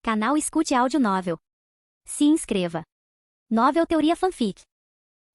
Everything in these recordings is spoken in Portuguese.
Canal Escute Áudio Novel. Se inscreva. Novel Teoria Fanfic.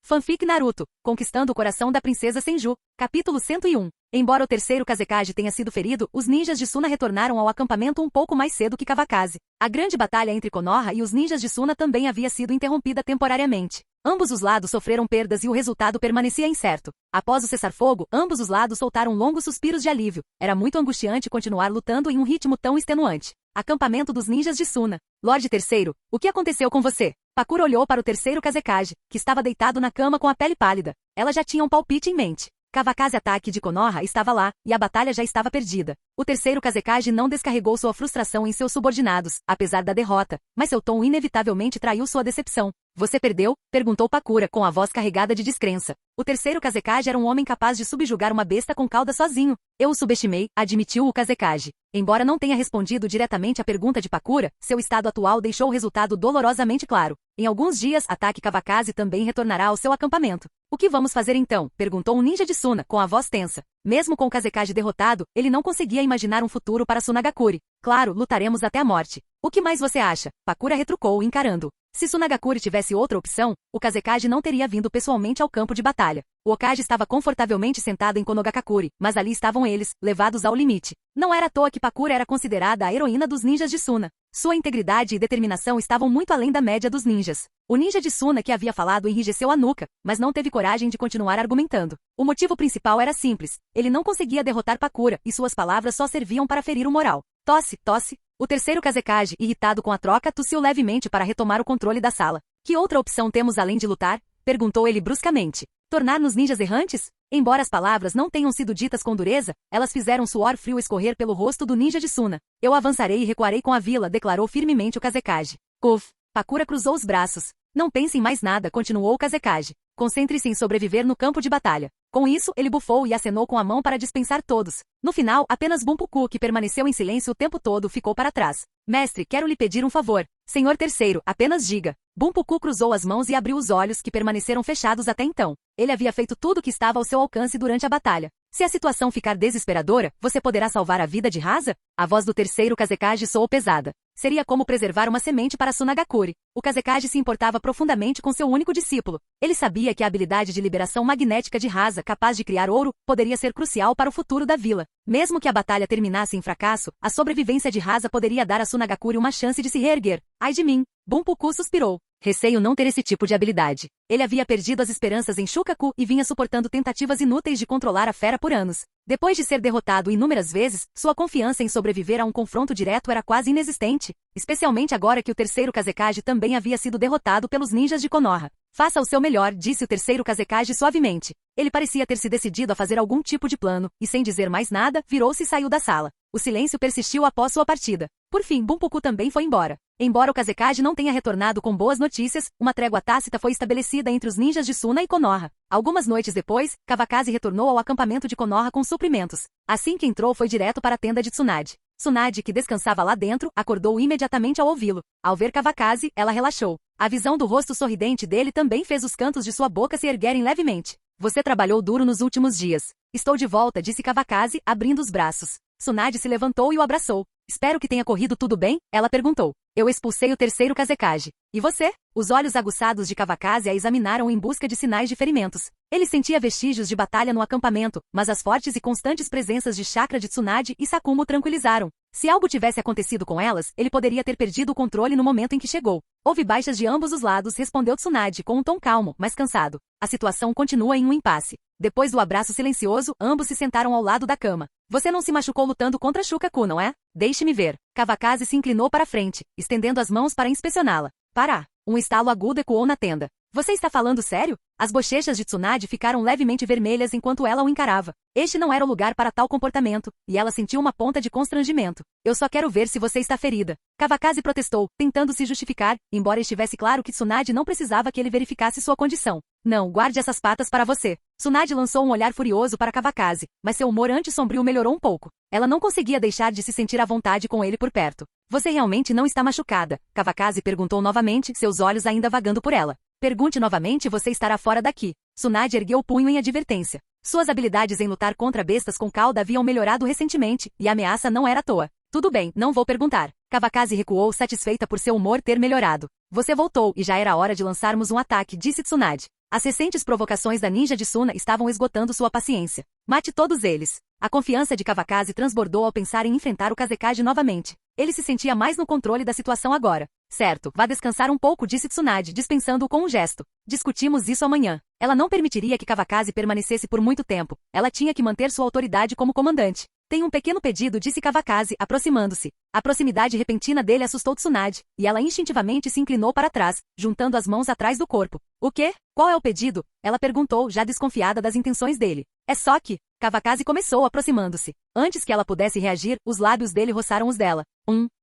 Fanfic Naruto, Conquistando o Coração da Princesa Senju, capítulo 101. Embora o terceiro Kazekage tenha sido ferido, os ninjas de Suna retornaram ao acampamento um pouco mais cedo que Kavakaze. A grande batalha entre Konoha e os ninjas de Suna também havia sido interrompida temporariamente. Ambos os lados sofreram perdas e o resultado permanecia incerto. Após o cessar-fogo, ambos os lados soltaram longos suspiros de alívio. Era muito angustiante continuar lutando em um ritmo tão extenuante. Acampamento dos ninjas de Suna. Lorde Terceiro, o que aconteceu com você? Pakura olhou para o terceiro Kazekage, que estava deitado na cama com a pele pálida. Ela já tinha um palpite em mente. Kavakaze ataque de Konoha estava lá, e a batalha já estava perdida. O terceiro Kazekage não descarregou sua frustração em seus subordinados, apesar da derrota, mas seu tom inevitavelmente traiu sua decepção. Você perdeu? Perguntou Pakura com a voz carregada de descrença. O terceiro Kazekage era um homem capaz de subjugar uma besta com cauda sozinho. Eu o subestimei, admitiu o Kazekage. Embora não tenha respondido diretamente à pergunta de Pakura, seu estado atual deixou o resultado dolorosamente claro. Em alguns dias, Ataque Kavakaze também retornará ao seu acampamento. O que vamos fazer então? Perguntou um ninja de Suna, com a voz tensa. Mesmo com o Kazekage derrotado, ele não conseguia imaginar um futuro para Sunagakure. Claro, lutaremos até a morte. O que mais você acha? Pakura retrucou, encarando. Se Sunagakure tivesse outra opção, o Kazekage não teria vindo pessoalmente ao campo de batalha. O Hokage estava confortavelmente sentado em Konogakure, mas ali estavam eles, levados ao limite. Não era à toa que Pakura era considerada a heroína dos ninjas de Suna. Sua integridade e determinação estavam muito além da média dos ninjas. O ninja de Suna que havia falado enrijeceu a nuca, mas não teve coragem de continuar argumentando. O motivo principal era simples. Ele não conseguia derrotar Pakura, e suas palavras só serviam para ferir o moral. Tosse, tosse. O terceiro Kazekage, irritado com a troca, tossiu levemente para retomar o controle da sala. Que outra opção temos além de lutar? Perguntou ele bruscamente. Tornar-nos ninjas errantes? Embora as palavras não tenham sido ditas com dureza, elas fizeram suor frio escorrer pelo rosto do ninja de Suna. Eu avançarei e recuarei com a vila, declarou firmemente o Kazekage. Kuf! Pakura cruzou os braços. Não pense em mais nada, continuou o Kazekage. Concentre-se em sobreviver no campo de batalha. Com isso, ele bufou e acenou com a mão para dispensar todos. No final, apenas Bunpuku, que permaneceu em silêncio o tempo todo, ficou para trás. Mestre, quero lhe pedir um favor. Senhor Terceiro, apenas diga. Bunpuku cruzou as mãos e abriu os olhos que permaneceram fechados até então. Ele havia feito tudo o que estava ao seu alcance durante a batalha. Se a situação ficar desesperadora, você poderá salvar a vida de Rasa? A voz do terceiro Kazekage soou pesada. Seria como preservar uma semente para Sunagakure. O Kazekage se importava profundamente com seu único discípulo. Ele sabia que a habilidade de liberação magnética de Rasa, capaz de criar ouro, poderia ser crucial para o futuro da vila. Mesmo que a batalha terminasse em fracasso, a sobrevivência de Rasa poderia dar a Sunagakure uma chance de se reerguer. Ai de mim! Bunpuku suspirou. Receio não ter esse tipo de habilidade. Ele havia perdido as esperanças em Shukaku e vinha suportando tentativas inúteis de controlar a fera por anos. Depois de ser derrotado inúmeras vezes, sua confiança em sobreviver a um confronto direto era quase inexistente, especialmente agora que o terceiro Kazekage também havia sido derrotado pelos ninjas de Konoha. Faça o seu melhor, disse o terceiro Kazekage suavemente. Ele parecia ter se decidido a fazer algum tipo de plano, e sem dizer mais nada, virou-se e saiu da sala. O silêncio persistiu após sua partida. Por fim, Bunpuku também foi embora. Embora o Kazekage não tenha retornado com boas notícias, uma trégua tácita foi estabelecida entre os ninjas de Suna e Konoha. Algumas noites depois, Kavakaze retornou ao acampamento de Konoha com suprimentos. Assim que entrou foi direto para a tenda de Tsunade. Tsunade, que descansava lá dentro, acordou imediatamente ao ouvi-lo. Ao ver Kavakaze, ela relaxou. A visão do rosto sorridente dele também fez os cantos de sua boca se erguerem levemente. Você trabalhou duro nos últimos dias. Estou de volta, disse Kavakaze, abrindo os braços. Tsunade se levantou e o abraçou. Espero que tenha corrido tudo bem? Ela perguntou. Eu expulsei o terceiro Kazekage. E você? Os olhos aguçados de Kavakaze a examinaram em busca de sinais de ferimentos. Ele sentia vestígios de batalha no acampamento, mas as fortes e constantes presenças de chakra de Tsunade e Sakumo o tranquilizaram. Se algo tivesse acontecido com elas, ele poderia ter perdido o controle no momento em que chegou. Houve baixas de ambos os lados, respondeu Tsunade com um tom calmo, mas cansado. A situação continua em um impasse. Depois do abraço silencioso, ambos se sentaram ao lado da cama. Você não se machucou lutando contra Shukaku, não é? Deixe-me ver. Kavakaze se inclinou para frente, estendendo as mãos para inspecioná-la. Pará! Um estalo agudo ecoou na tenda. Você está falando sério? As bochechas de Tsunade ficaram levemente vermelhas enquanto ela o encarava. Este não era o lugar para tal comportamento, e ela sentiu uma ponta de constrangimento. Eu só quero ver se você está ferida. Kavakaze protestou, tentando se justificar, embora estivesse claro que Tsunade não precisava que ele verificasse sua condição. Não, guarde essas patas para você. Tsunade lançou um olhar furioso para Kavakaze, mas seu humor anti-sombrio melhorou um pouco. Ela não conseguia deixar de se sentir à vontade com ele por perto. Você realmente não está machucada? Kavakaze perguntou novamente, seus olhos ainda vagando por ela. Pergunte novamente e você estará fora daqui. Tsunade ergueu o punho em advertência. Suas habilidades em lutar contra bestas com cauda haviam melhorado recentemente, e a ameaça não era à toa. Tudo bem, não vou perguntar. Kawakaze recuou satisfeita por seu humor ter melhorado. Você voltou e já era hora de lançarmos um ataque, disse Tsunade. As recentes provocações da ninja de Suna estavam esgotando sua paciência. Mate todos eles. A confiança de Kawakaze transbordou ao pensar em enfrentar o Kazekage novamente. Ele se sentia mais no controle da situação agora. Certo, vá descansar um pouco, disse Tsunade, dispensando-o com um gesto. Discutimos isso amanhã. Ela não permitiria que Kawakaze permanecesse por muito tempo. Ela tinha que manter sua autoridade como comandante. Tenho um pequeno pedido, disse Kawakaze, aproximando-se. A proximidade repentina dele assustou Tsunade, e ela instintivamente se inclinou para trás, juntando as mãos atrás do corpo. O quê? Qual é o pedido? Ela perguntou, já desconfiada das intenções dele. É só que... Kawakaze começou aproximando-se. Antes que ela pudesse reagir, os lábios dele roçaram os dela.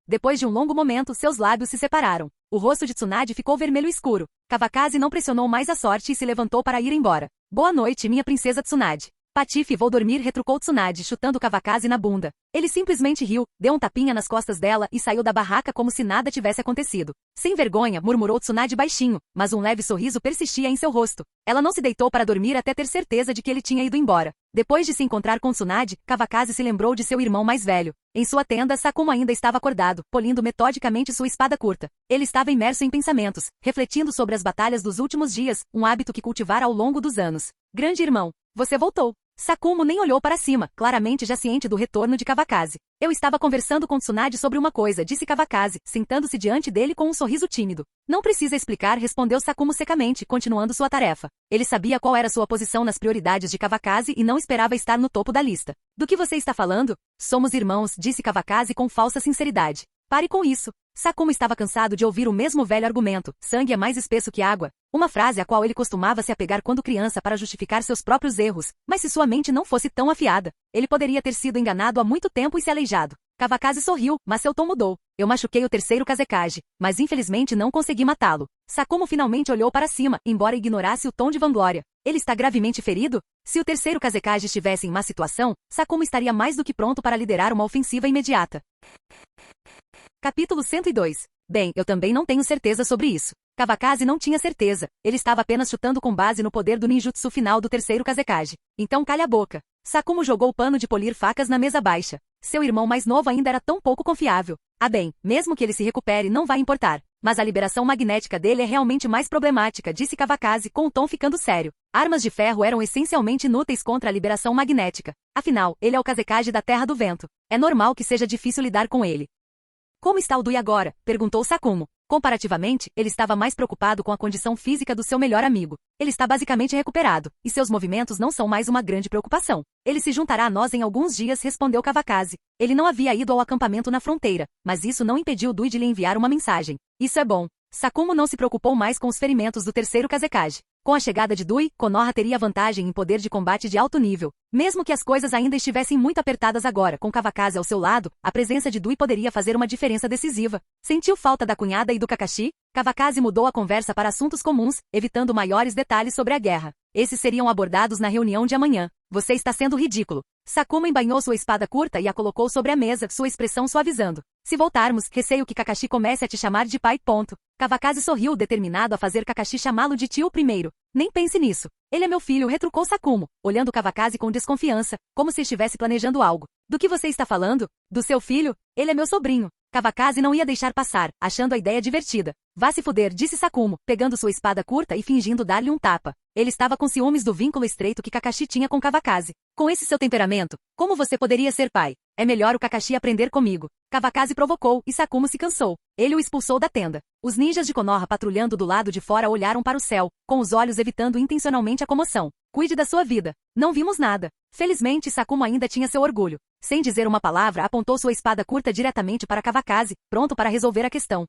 Depois de um longo momento, seus lábios se separaram. O rosto de Tsunade ficou vermelho escuro. Kawakaze não pressionou mais a sorte e se levantou para ir embora. Boa noite, minha princesa Tsunade. Patife, vou dormir, retrucou Tsunade, chutando Kawakaze na bunda. Ele simplesmente riu, deu um tapinha nas costas dela e saiu da barraca como se nada tivesse acontecido. Sem vergonha, murmurou Tsunade baixinho, mas um leve sorriso persistia em seu rosto. Ela não se deitou para dormir até ter certeza de que ele tinha ido embora. Depois de se encontrar com Tsunade, Kawakaze se lembrou de seu irmão mais velho. Em sua tenda, Sakumo ainda estava acordado, polindo metodicamente sua espada curta. Ele estava imerso em pensamentos, refletindo sobre as batalhas dos últimos dias, um hábito que cultivara ao longo dos anos. Grande irmão, você voltou. Sakumo nem olhou para cima, claramente já ciente do retorno de Kawakaze. Eu estava conversando com Tsunade sobre uma coisa, disse Kawakaze, sentando-se diante dele com um sorriso tímido. Não precisa explicar, respondeu Sakumo secamente, continuando sua tarefa. Ele sabia qual era sua posição nas prioridades de Kawakaze e não esperava estar no topo da lista. Do que você está falando? Somos irmãos, disse Kawakaze com falsa sinceridade. Pare com isso. Sakumo estava cansado de ouvir o mesmo velho argumento, sangue é mais espesso que água. Uma frase a qual ele costumava se apegar quando criança para justificar seus próprios erros, mas se sua mente não fosse tão afiada, ele poderia ter sido enganado há muito tempo e se aleijado. Kawakaze sorriu, mas seu tom mudou. Eu machuquei o terceiro Kazekage, mas infelizmente não consegui matá-lo. Sakumo finalmente olhou para cima, embora ignorasse o tom de vanglória. Ele está gravemente ferido? Se o terceiro Kazekage estivesse em má situação, Sakumo estaria mais do que pronto para liderar uma ofensiva imediata. Capítulo 102. Bem, eu também não tenho certeza sobre isso. Kawakaze não tinha certeza. Ele estava apenas chutando com base no poder do ninjutsu final do terceiro Kazekage. Então calha a boca. Sakumo jogou o pano de polir facas na mesa baixa. Seu irmão mais novo ainda era tão pouco confiável. Ah bem, mesmo que ele se recupere não vai importar. Mas a liberação magnética dele é realmente mais problemática, disse Kawakaze com o tom ficando sério. Armas de ferro eram essencialmente inúteis contra a liberação magnética. Afinal, ele é o Kazekage da Terra do Vento. É normal que seja difícil lidar com ele. Como está o Dui agora? Perguntou Sakumo. Comparativamente, ele estava mais preocupado com a condição física do seu melhor amigo. Ele está basicamente recuperado, e seus movimentos não são mais uma grande preocupação. Ele se juntará a nós em alguns dias, respondeu Kawakaze. Ele não havia ido ao acampamento na fronteira, mas isso não impediu Dui de lhe enviar uma mensagem. Isso é bom. Sakumo não se preocupou mais com os ferimentos do terceiro Kazekage. Com a chegada de Dui, Konoha teria vantagem em poder de combate de alto nível. Mesmo que as coisas ainda estivessem muito apertadas agora, com Kawakaze ao seu lado, a presença de Dui poderia fazer uma diferença decisiva. Sentiu falta da cunhada e do Kakashi? Kawakaze mudou a conversa para assuntos comuns, evitando maiores detalhes sobre a guerra. Esses seriam abordados na reunião de amanhã. Você está sendo ridículo. Sakumo embainhou sua espada curta e a colocou sobre a mesa, sua expressão suavizando. Se voltarmos, receio que Kakashi comece a te chamar de pai. Kawakaze sorriu, determinado a fazer Kakashi chamá-lo de tio primeiro. Nem pense nisso. Ele é meu filho, retrucou Sakumo, olhando Kawakaze com desconfiança, como se estivesse planejando algo. Do que você está falando? Do seu filho? Ele é meu sobrinho. Kawakaze não ia deixar passar, achando a ideia divertida. Vá se fuder, disse Sakumo, pegando sua espada curta e fingindo dar-lhe um tapa. Ele estava com ciúmes do vínculo estreito que Kakashi tinha com Kawakaze. Com esse seu temperamento, como você poderia ser pai? É melhor o Kakashi aprender comigo. Kawakaze provocou, e Sakumo se cansou. Ele o expulsou da tenda. Os ninjas de Konoha patrulhando do lado de fora olharam para o céu, com os olhos evitando intencionalmente a comoção. Cuide da sua vida. Não vimos nada. Felizmente, Sakumo ainda tinha seu orgulho. Sem dizer uma palavra, apontou sua espada curta diretamente para Kawakaze, pronto para resolver a questão.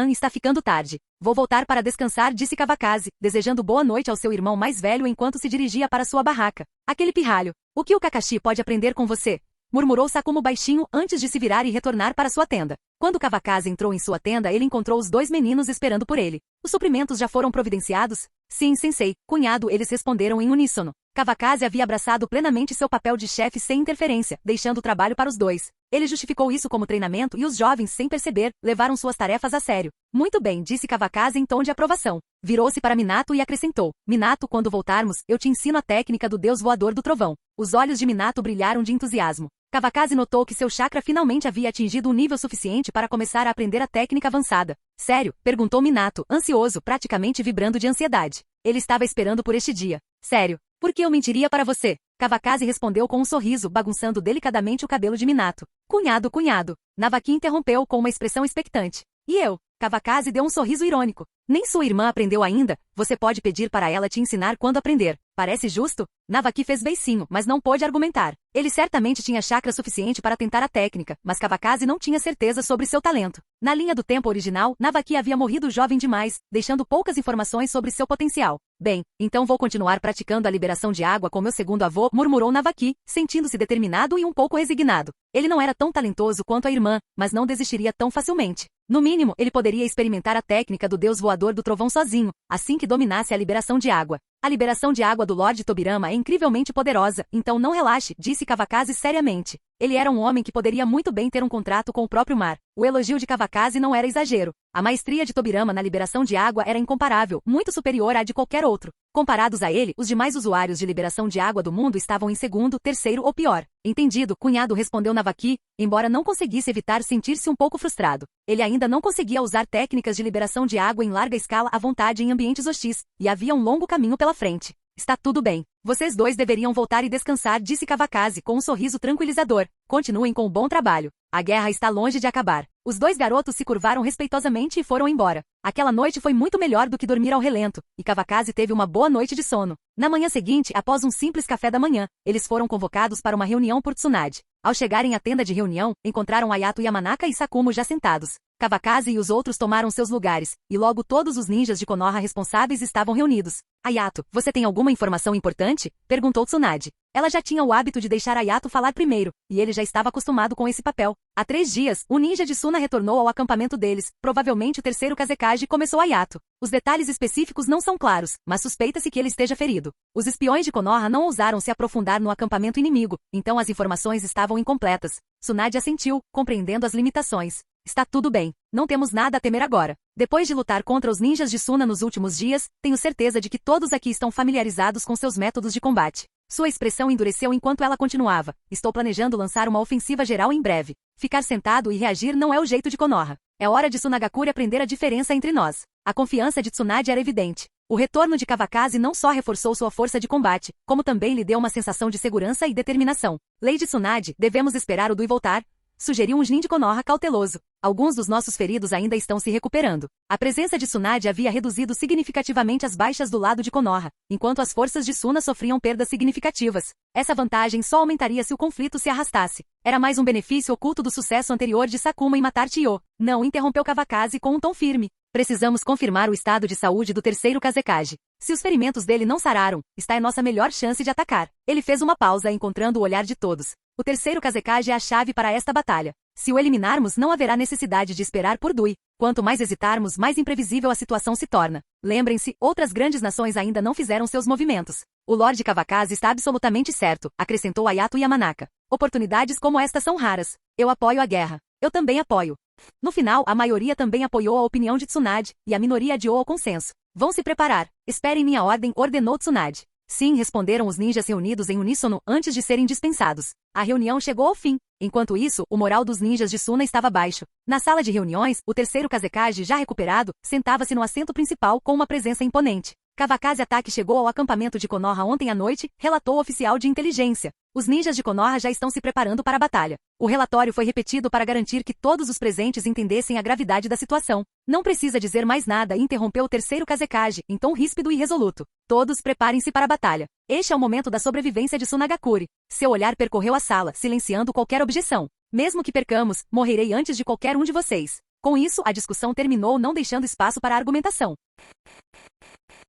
Está ficando tarde. Vou voltar para descansar, disse Kawakaze, desejando boa noite ao seu irmão mais velho enquanto se dirigia para sua barraca. Aquele pirralho. O que o Kakashi pode aprender com você? Murmurou Sakumo baixinho antes de se virar e retornar para sua tenda. Quando Kawakaze entrou em sua tenda, ele encontrou os dois meninos esperando por ele. Os suprimentos já foram providenciados? Sim, sensei, cunhado, eles responderam em uníssono. Kawakaze havia abraçado plenamente seu papel de chefe sem interferência, deixando o trabalho para os dois. Ele justificou isso como treinamento e os jovens, sem perceber, levaram suas tarefas a sério. Muito bem, disse Kawakaze em tom de aprovação. Virou-se para Minato e acrescentou: Minato, quando voltarmos, eu te ensino a técnica do deus voador do trovão. Os olhos de Minato brilharam de entusiasmo. Kawakaze notou que seu chakra finalmente havia atingido um nível suficiente para começar a aprender a técnica avançada. Sério? Perguntou Minato, ansioso, praticamente vibrando de ansiedade. Ele estava esperando por este dia. Sério? Por que eu mentiria para você? Kawakaze respondeu com um sorriso, bagunçando delicadamente o cabelo de Minato. Cunhado, cunhado. Navaki interrompeu com uma expressão expectante. E eu? Kawakaze deu um sorriso irônico. Nem sua irmã aprendeu ainda? Você pode pedir para ela te ensinar quando aprender. Parece justo? Navaki fez beicinho, mas não pôde argumentar. Ele certamente tinha chakra suficiente para tentar a técnica, mas Kawakaze não tinha certeza sobre seu talento. Na linha do tempo original, Navaki havia morrido jovem demais, deixando poucas informações sobre seu potencial. Bem, então vou continuar praticando a liberação de água com meu segundo avô, murmurou Navaki, sentindo-se determinado e um pouco resignado. Ele não era tão talentoso quanto a irmã, mas não desistiria tão facilmente. No mínimo, ele poderia experimentar a técnica do deus voador do trovão sozinho, assim que dominasse a liberação de água. A liberação de água do Lorde Tobirama é incrivelmente poderosa, então não relaxe, disse Kawakaze seriamente. Ele era um homem que poderia muito bem ter um contrato com o próprio mar. O elogio de Kawakaze não era exagero. A maestria de Tobirama na liberação de água era incomparável, muito superior à de qualquer outro. Comparados a ele, os demais usuários de liberação de água do mundo estavam em segundo, terceiro ou pior. Entendido, cunhado, respondeu Navaki, embora não conseguisse evitar sentir-se um pouco frustrado. Ele ainda não conseguia usar técnicas de liberação de água em larga escala à vontade em ambientes hostis, e havia um longo caminho pela frente. Está tudo bem. Vocês dois deveriam voltar e descansar, disse Kawakaze com um sorriso tranquilizador. Continuem com o bom trabalho. A guerra está longe de acabar. Os dois garotos se curvaram respeitosamente e foram embora. Aquela noite foi muito melhor do que dormir ao relento, e Kawakaze teve uma boa noite de sono. Na manhã seguinte, após um simples café da manhã, eles foram convocados para uma reunião por Tsunade. Ao chegarem à tenda de reunião, encontraram Ayato Yamanaka e Sakumo já sentados. Kawakaze e os outros tomaram seus lugares, e logo todos os ninjas de Konoha responsáveis estavam reunidos. Ayato, você tem alguma informação importante? Perguntou Tsunade. Ela já tinha o hábito de deixar Ayato falar primeiro, e ele já estava acostumado com esse papel. Há 3 dias, o ninja de Suna retornou ao acampamento deles, provavelmente o terceiro Kazekage, começou Ayato. Os detalhes específicos não são claros, mas suspeita-se que ele esteja ferido. Os espiões de Konoha não ousaram se aprofundar no acampamento inimigo, então as informações estavam incompletas. Tsunade assentiu, compreendendo as limitações. Está tudo bem, não temos nada a temer agora. Depois de lutar contra os ninjas de Suna nos últimos dias, tenho certeza de que todos aqui estão familiarizados com seus métodos de combate. Sua expressão endureceu enquanto ela continuava. Estou planejando lançar uma ofensiva geral em breve. Ficar sentado e reagir não é o jeito de Konoha. É hora de Tsunagakure aprender a diferença entre nós. A confiança de Tsunade era evidente. O retorno de Kawakaze não só reforçou sua força de combate, como também lhe deu uma sensação de segurança e determinação. Lady Tsunade, devemos esperar o Dui voltar? Sugeriu um Jin de Konoha cauteloso. Alguns dos nossos feridos ainda estão se recuperando. A presença de Tsunade havia reduzido significativamente as baixas do lado de Konoha, enquanto as forças de Suna sofriam perdas significativas. Essa vantagem só aumentaria se o conflito se arrastasse. Era mais um benefício oculto do sucesso anterior de Sakuma em matar Chiyo. Não, interrompeu Kawakaze com um tom firme. Precisamos confirmar o estado de saúde do terceiro Kazekage. Se os ferimentos dele não sararam, está em nossa melhor chance de atacar. Ele fez uma pausa, encontrando o olhar de todos. O terceiro Kazekage é a chave para esta batalha. Se o eliminarmos, não haverá necessidade de esperar por Dui. Quanto mais hesitarmos, mais imprevisível a situação se torna. Lembrem-se, outras grandes nações ainda não fizeram seus movimentos. O Lorde Kawakaze está absolutamente certo, acrescentou Ayato Yamanaka. Oportunidades como esta são raras. Eu apoio a guerra. Eu também apoio. No final, a maioria também apoiou a opinião de Tsunade, e a minoria adiou ao consenso. Vão se preparar. Esperem minha ordem, ordenou Tsunade. Sim, responderam os ninjas reunidos em uníssono antes de serem dispensados. A reunião chegou ao fim. Enquanto isso, o moral dos ninjas de Suna estava baixo. Na sala de reuniões, o terceiro Kazekage, já recuperado, sentava-se no assento principal com uma presença imponente. Kawakaze Atake chegou ao acampamento de Konoha ontem à noite, relatou o oficial de inteligência. Os ninjas de Konoha já estão se preparando para a batalha. O relatório foi repetido para garantir que todos os presentes entendessem a gravidade da situação. Não precisa dizer mais nada, interrompeu o terceiro Kazekage, em tom ríspido e resoluto. Todos preparem-se para a batalha. Este é o momento da sobrevivência de Tsunagakure. Seu olhar percorreu a sala, silenciando qualquer objeção. Mesmo que percamos, morrerei antes de qualquer um de vocês. Com isso, a discussão terminou, não deixando espaço para argumentação.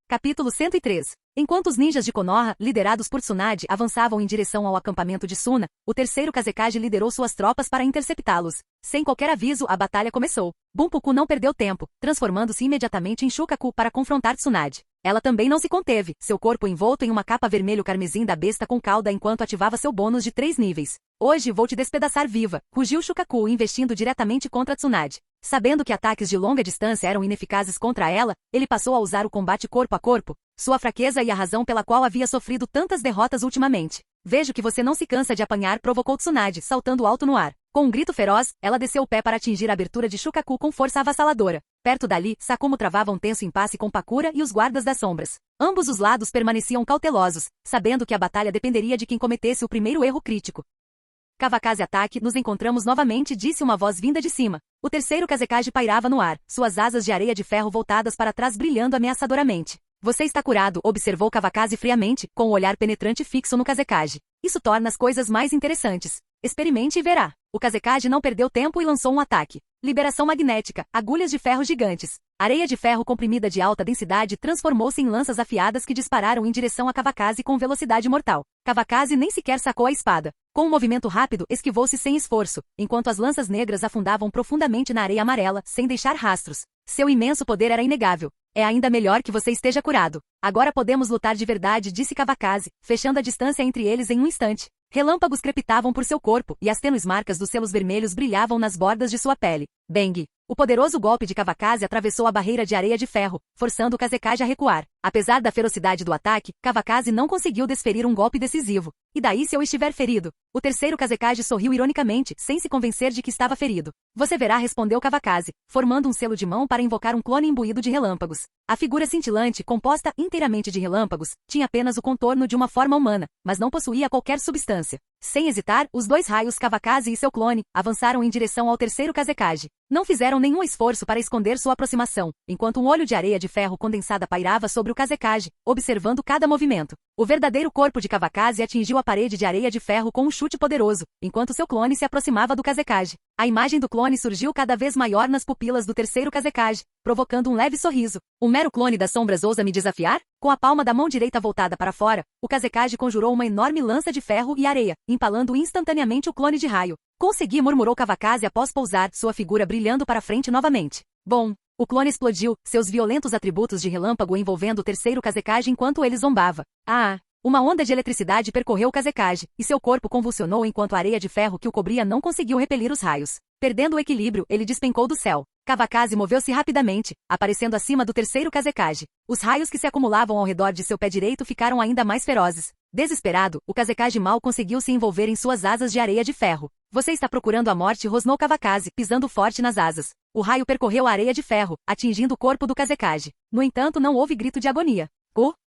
Capítulo 103. Enquanto os ninjas de Konoha, liderados por Tsunade, avançavam em direção ao acampamento de Suna, o terceiro Kazekage liderou suas tropas para interceptá-los. Sem qualquer aviso, a batalha começou. Bunpuku não perdeu tempo, transformando-se imediatamente em Shukaku para confrontar Tsunade. ela também não se conteve, seu corpo envolto em uma capa vermelho carmesim da besta com cauda enquanto ativava seu bônus de 3 níveis. Hoje vou te despedaçar viva, rugiu Shukaku investindo diretamente contra Tsunade. Sabendo que ataques de longa distância eram ineficazes contra ela, ele passou a usar o combate corpo a corpo, sua fraqueza e a razão pela qual havia sofrido tantas derrotas ultimamente. Vejo que você não se cansa de apanhar, provocou Tsunade, saltando alto no ar. Com um grito feroz, ela desceu o pé para atingir a abertura de Shukaku com força avassaladora. Perto dali, Sakumo travava um tenso impasse com Pakura e os guardas das sombras. Ambos os lados permaneciam cautelosos, sabendo que a batalha dependeria de quem cometesse o primeiro erro crítico. Kavakazi ataque, nos encontramos novamente, disse uma voz vinda de cima. O terceiro Kazekage pairava no ar, suas asas de areia de ferro voltadas para trás brilhando ameaçadoramente. Você está curado, observou Kavakazi friamente, com o olhar penetrante fixo no Kazekage. Isso torna as coisas mais interessantes. Experimente e verá. O Kazekage não perdeu tempo e lançou um ataque. Liberação magnética, agulhas de ferro gigantes. Areia de ferro comprimida de alta densidade transformou-se em lanças afiadas que dispararam em direção a Kavakazi com velocidade mortal. Kavakazi nem sequer sacou a espada. Com um movimento rápido, esquivou-se sem esforço, enquanto as lanças negras afundavam profundamente na areia amarela, sem deixar rastros. Seu imenso poder era inegável. É ainda melhor que você esteja curado. Agora podemos lutar de verdade, disse Kavakazi, fechando a distância entre eles em um instante. Relâmpagos crepitavam por seu corpo, e as tênues marcas dos selos vermelhos brilhavam nas bordas de sua pele. Bang! O poderoso golpe de Kavakazi atravessou a barreira de areia de ferro, forçando o Kazekage a recuar. Apesar da ferocidade do ataque, Kavakazi não conseguiu desferir um golpe decisivo. E daí se eu estiver ferido? O terceiro Kazekage sorriu ironicamente, sem se convencer de que estava ferido. Você verá, respondeu Kavakazi, formando um selo de mão para invocar um clone imbuído de relâmpagos. A figura cintilante, composta inteiramente de relâmpagos, tinha apenas o contorno de uma forma humana, mas não possuía qualquer substância. Sem hesitar, os dois raios Kavakazi e seu clone avançaram em direção ao terceiro Kazekage. Não fizeram nenhum esforço para esconder sua aproximação, enquanto um olho de areia de ferro condensada pairava sobre o Kazekage, observando cada movimento. O verdadeiro corpo de Kavakazi atingiu a parede de areia de ferro com um chute poderoso, enquanto seu clone se aproximava do Kazekage. A imagem do clone surgiu cada vez maior nas pupilas do terceiro Kazekage, provocando um leve sorriso. Um mero clone das sombras ousa me desafiar? Com a palma da mão direita voltada para fora, o Kazekage conjurou uma enorme lança de ferro e areia, empalando instantaneamente o clone de raio. Consegui, murmurou Kavakazi após pousar, sua figura brilhando para frente novamente. Bom, o clone explodiu, seus violentos atributos de relâmpago envolvendo o terceiro Kazekage enquanto ele zombava. Ah! Uma onda de eletricidade percorreu o Kazekage, e seu corpo convulsionou enquanto a areia de ferro que o cobria não conseguiu repelir os raios. Perdendo o equilíbrio, ele despencou do céu. Kavakazi moveu-se rapidamente, aparecendo acima do terceiro Kazekage. Os raios que se acumulavam ao redor de seu pé direito ficaram ainda mais ferozes. Desesperado, o Kazekage mal conseguiu se envolver em suas asas de areia de ferro. Você está procurando a morte, rosnou Kavakazi, pisando forte nas asas. O raio percorreu a areia de ferro, atingindo o corpo do Kazekage. No entanto, não houve grito de agonia.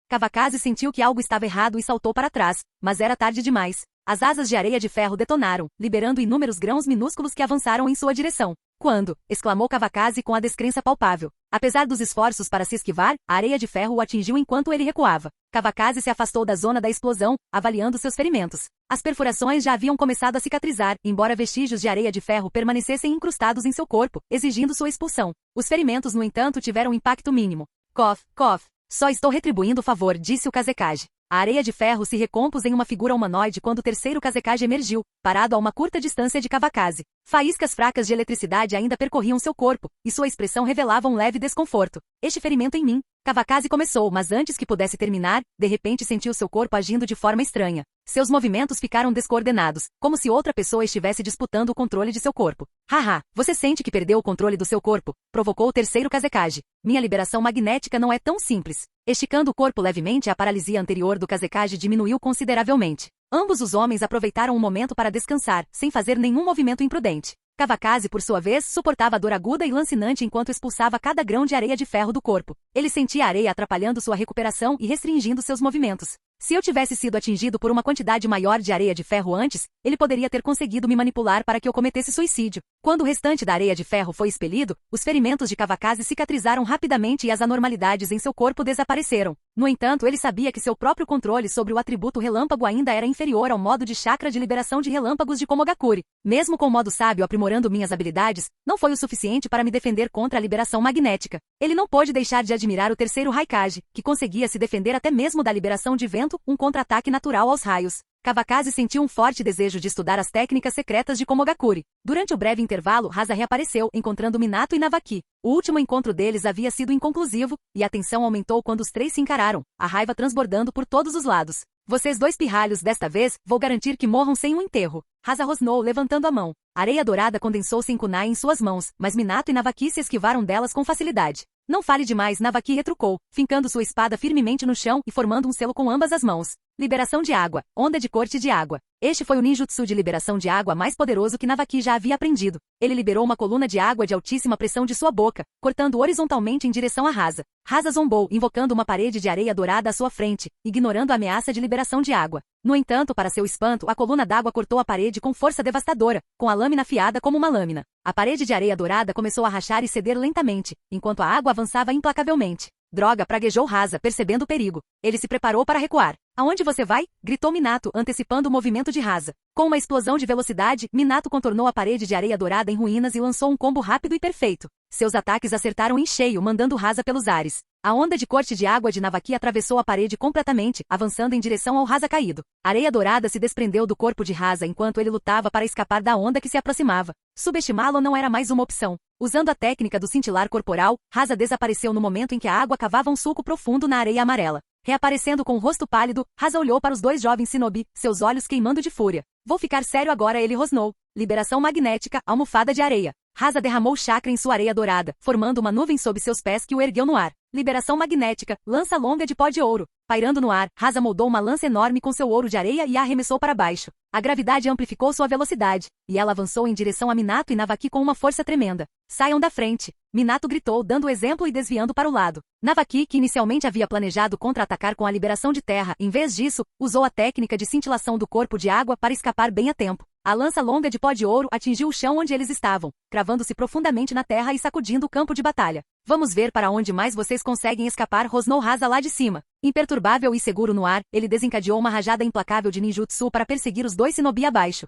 Kavakazi sentiu que algo estava errado e saltou para trás, mas era tarde demais. As asas de areia de ferro detonaram, liberando inúmeros grãos minúsculos que avançaram em sua direção. Quando? Exclamou Kavakazi com a descrença palpável. Apesar dos esforços para se esquivar, a areia de ferro o atingiu enquanto ele recuava. Kavakazi se afastou da zona da explosão, avaliando seus ferimentos. As perfurações já haviam começado a cicatrizar, embora vestígios de areia de ferro permanecessem incrustados em seu corpo, exigindo sua expulsão. Os ferimentos, no entanto, tiveram impacto mínimo. Cough, cough. Só estou retribuindo o favor, disse o Kazekage. A areia de ferro se recompôs em uma figura humanoide quando o terceiro Kazekage emergiu, parado a uma curta distância de Kavakazi. Faíscas fracas de eletricidade ainda percorriam seu corpo, e sua expressão revelava um leve desconforto. Este ferimento em mim. Kavakazi começou, mas antes que pudesse terminar, de repente sentiu seu corpo agindo de forma estranha. Seus movimentos ficaram descoordenados, como se outra pessoa estivesse disputando o controle de seu corpo. Haha, você sente que perdeu o controle do seu corpo? Provocou o terceiro Kazekage. Minha liberação magnética não é tão simples. Esticando o corpo levemente, a paralisia anterior do Kazekage diminuiu consideravelmente. Ambos os homens aproveitaram o momento para descansar, sem fazer nenhum movimento imprudente. Kavakazi, por sua vez, suportava a dor aguda e lancinante enquanto expulsava cada grão de areia de ferro do corpo. Ele sentia a areia atrapalhando sua recuperação e restringindo seus movimentos. Se eu tivesse sido atingido por uma quantidade maior de areia de ferro antes, ele poderia ter conseguido me manipular para que eu cometesse suicídio. Quando o restante da areia de ferro foi expelido, os ferimentos de Kavakazi cicatrizaram rapidamente e as anormalidades em seu corpo desapareceram. No entanto, ele sabia que seu próprio controle sobre o atributo relâmpago ainda era inferior ao modo de chakra de liberação de relâmpagos de Komogakure. Mesmo com o modo sábio aprimorando minhas habilidades, não foi o suficiente para me defender contra a liberação magnética. Ele não pôde deixar de admirar o terceiro Raikage, que conseguia se defender até mesmo da liberação de vento, um contra-ataque natural aos raios. Kawakaze sentiu um forte desejo de estudar as técnicas secretas de Komogakure. Durante o breve intervalo, Rasa reapareceu, encontrando Minato e Navaki. O último encontro deles havia sido inconclusivo, e a tensão aumentou quando os três se encararam, a raiva transbordando por todos os lados. Vocês dois pirralhos, desta vez, vou garantir que morram sem um enterro. Rasa rosnou, levantando a mão. A areia dourada condensou-se em kunai em suas mãos, mas Minato e Navaki se esquivaram delas com facilidade. Não fale demais, Navaki retrucou, fincando sua espada firmemente no chão e formando um selo com ambas as mãos. Liberação de água, onda de corte de água. Este foi o ninjutsu de liberação de água mais poderoso que Navaki já havia aprendido. Ele liberou uma coluna de água de altíssima pressão de sua boca, cortando horizontalmente em direção a Rasa. Rasa zombou, invocando uma parede de areia dourada à sua frente, ignorando a ameaça de liberação de água. No entanto, para seu espanto, a coluna d'água cortou a parede com força devastadora, com a lâmina afiada como uma lâmina. A parede de areia dourada começou a rachar e ceder lentamente, enquanto a água avançava implacavelmente. Droga, praguejou Rasa, percebendo o perigo. Ele se preparou para recuar. Aonde você vai? Gritou Minato, antecipando o movimento de Rasa. Com uma explosão de velocidade, Minato contornou a parede de areia dourada em ruínas e lançou um combo rápido e perfeito. Seus ataques acertaram em cheio, mandando Rasa pelos ares. A onda de corte de água de Navaki atravessou a parede completamente, avançando em direção ao Rasa caído. A areia dourada se desprendeu do corpo de Rasa enquanto ele lutava para escapar da onda que se aproximava. Subestimá-lo não era mais uma opção. Usando a técnica do cintilar corporal, Rasa desapareceu no momento em que a água cavava um sulco profundo na areia amarela. Reaparecendo com o rosto pálido, Rasa olhou para os dois jovens shinobi, seus olhos queimando de fúria. Vou ficar sério agora, ele rosnou. Liberação magnética, almofada de areia. Rasa derramou chakra em sua areia dourada, formando uma nuvem sob seus pés que o ergueu no ar. Liberação magnética, lança longa de pó de ouro. Pairando no ar, Rasa moldou uma lança enorme com seu ouro de areia e a arremessou para baixo. A gravidade amplificou sua velocidade, e ela avançou em direção a Minato e Navaki com uma força tremenda. Saiam da frente! Minato gritou, dando o exemplo e desviando para o lado. Navaki, que inicialmente havia planejado contra-atacar com a liberação de terra, em vez disso, usou a técnica de cintilação do corpo de água para escapar bem a tempo. A lança longa de pó de ouro atingiu o chão onde eles estavam, cravando-se profundamente na terra e sacudindo o campo de batalha. Vamos ver para onde mais vocês conseguem escapar, rosnou Rasa lá de cima. Imperturbável e seguro no ar, ele desencadeou uma rajada implacável de ninjutsu para perseguir os dois shinobi abaixo.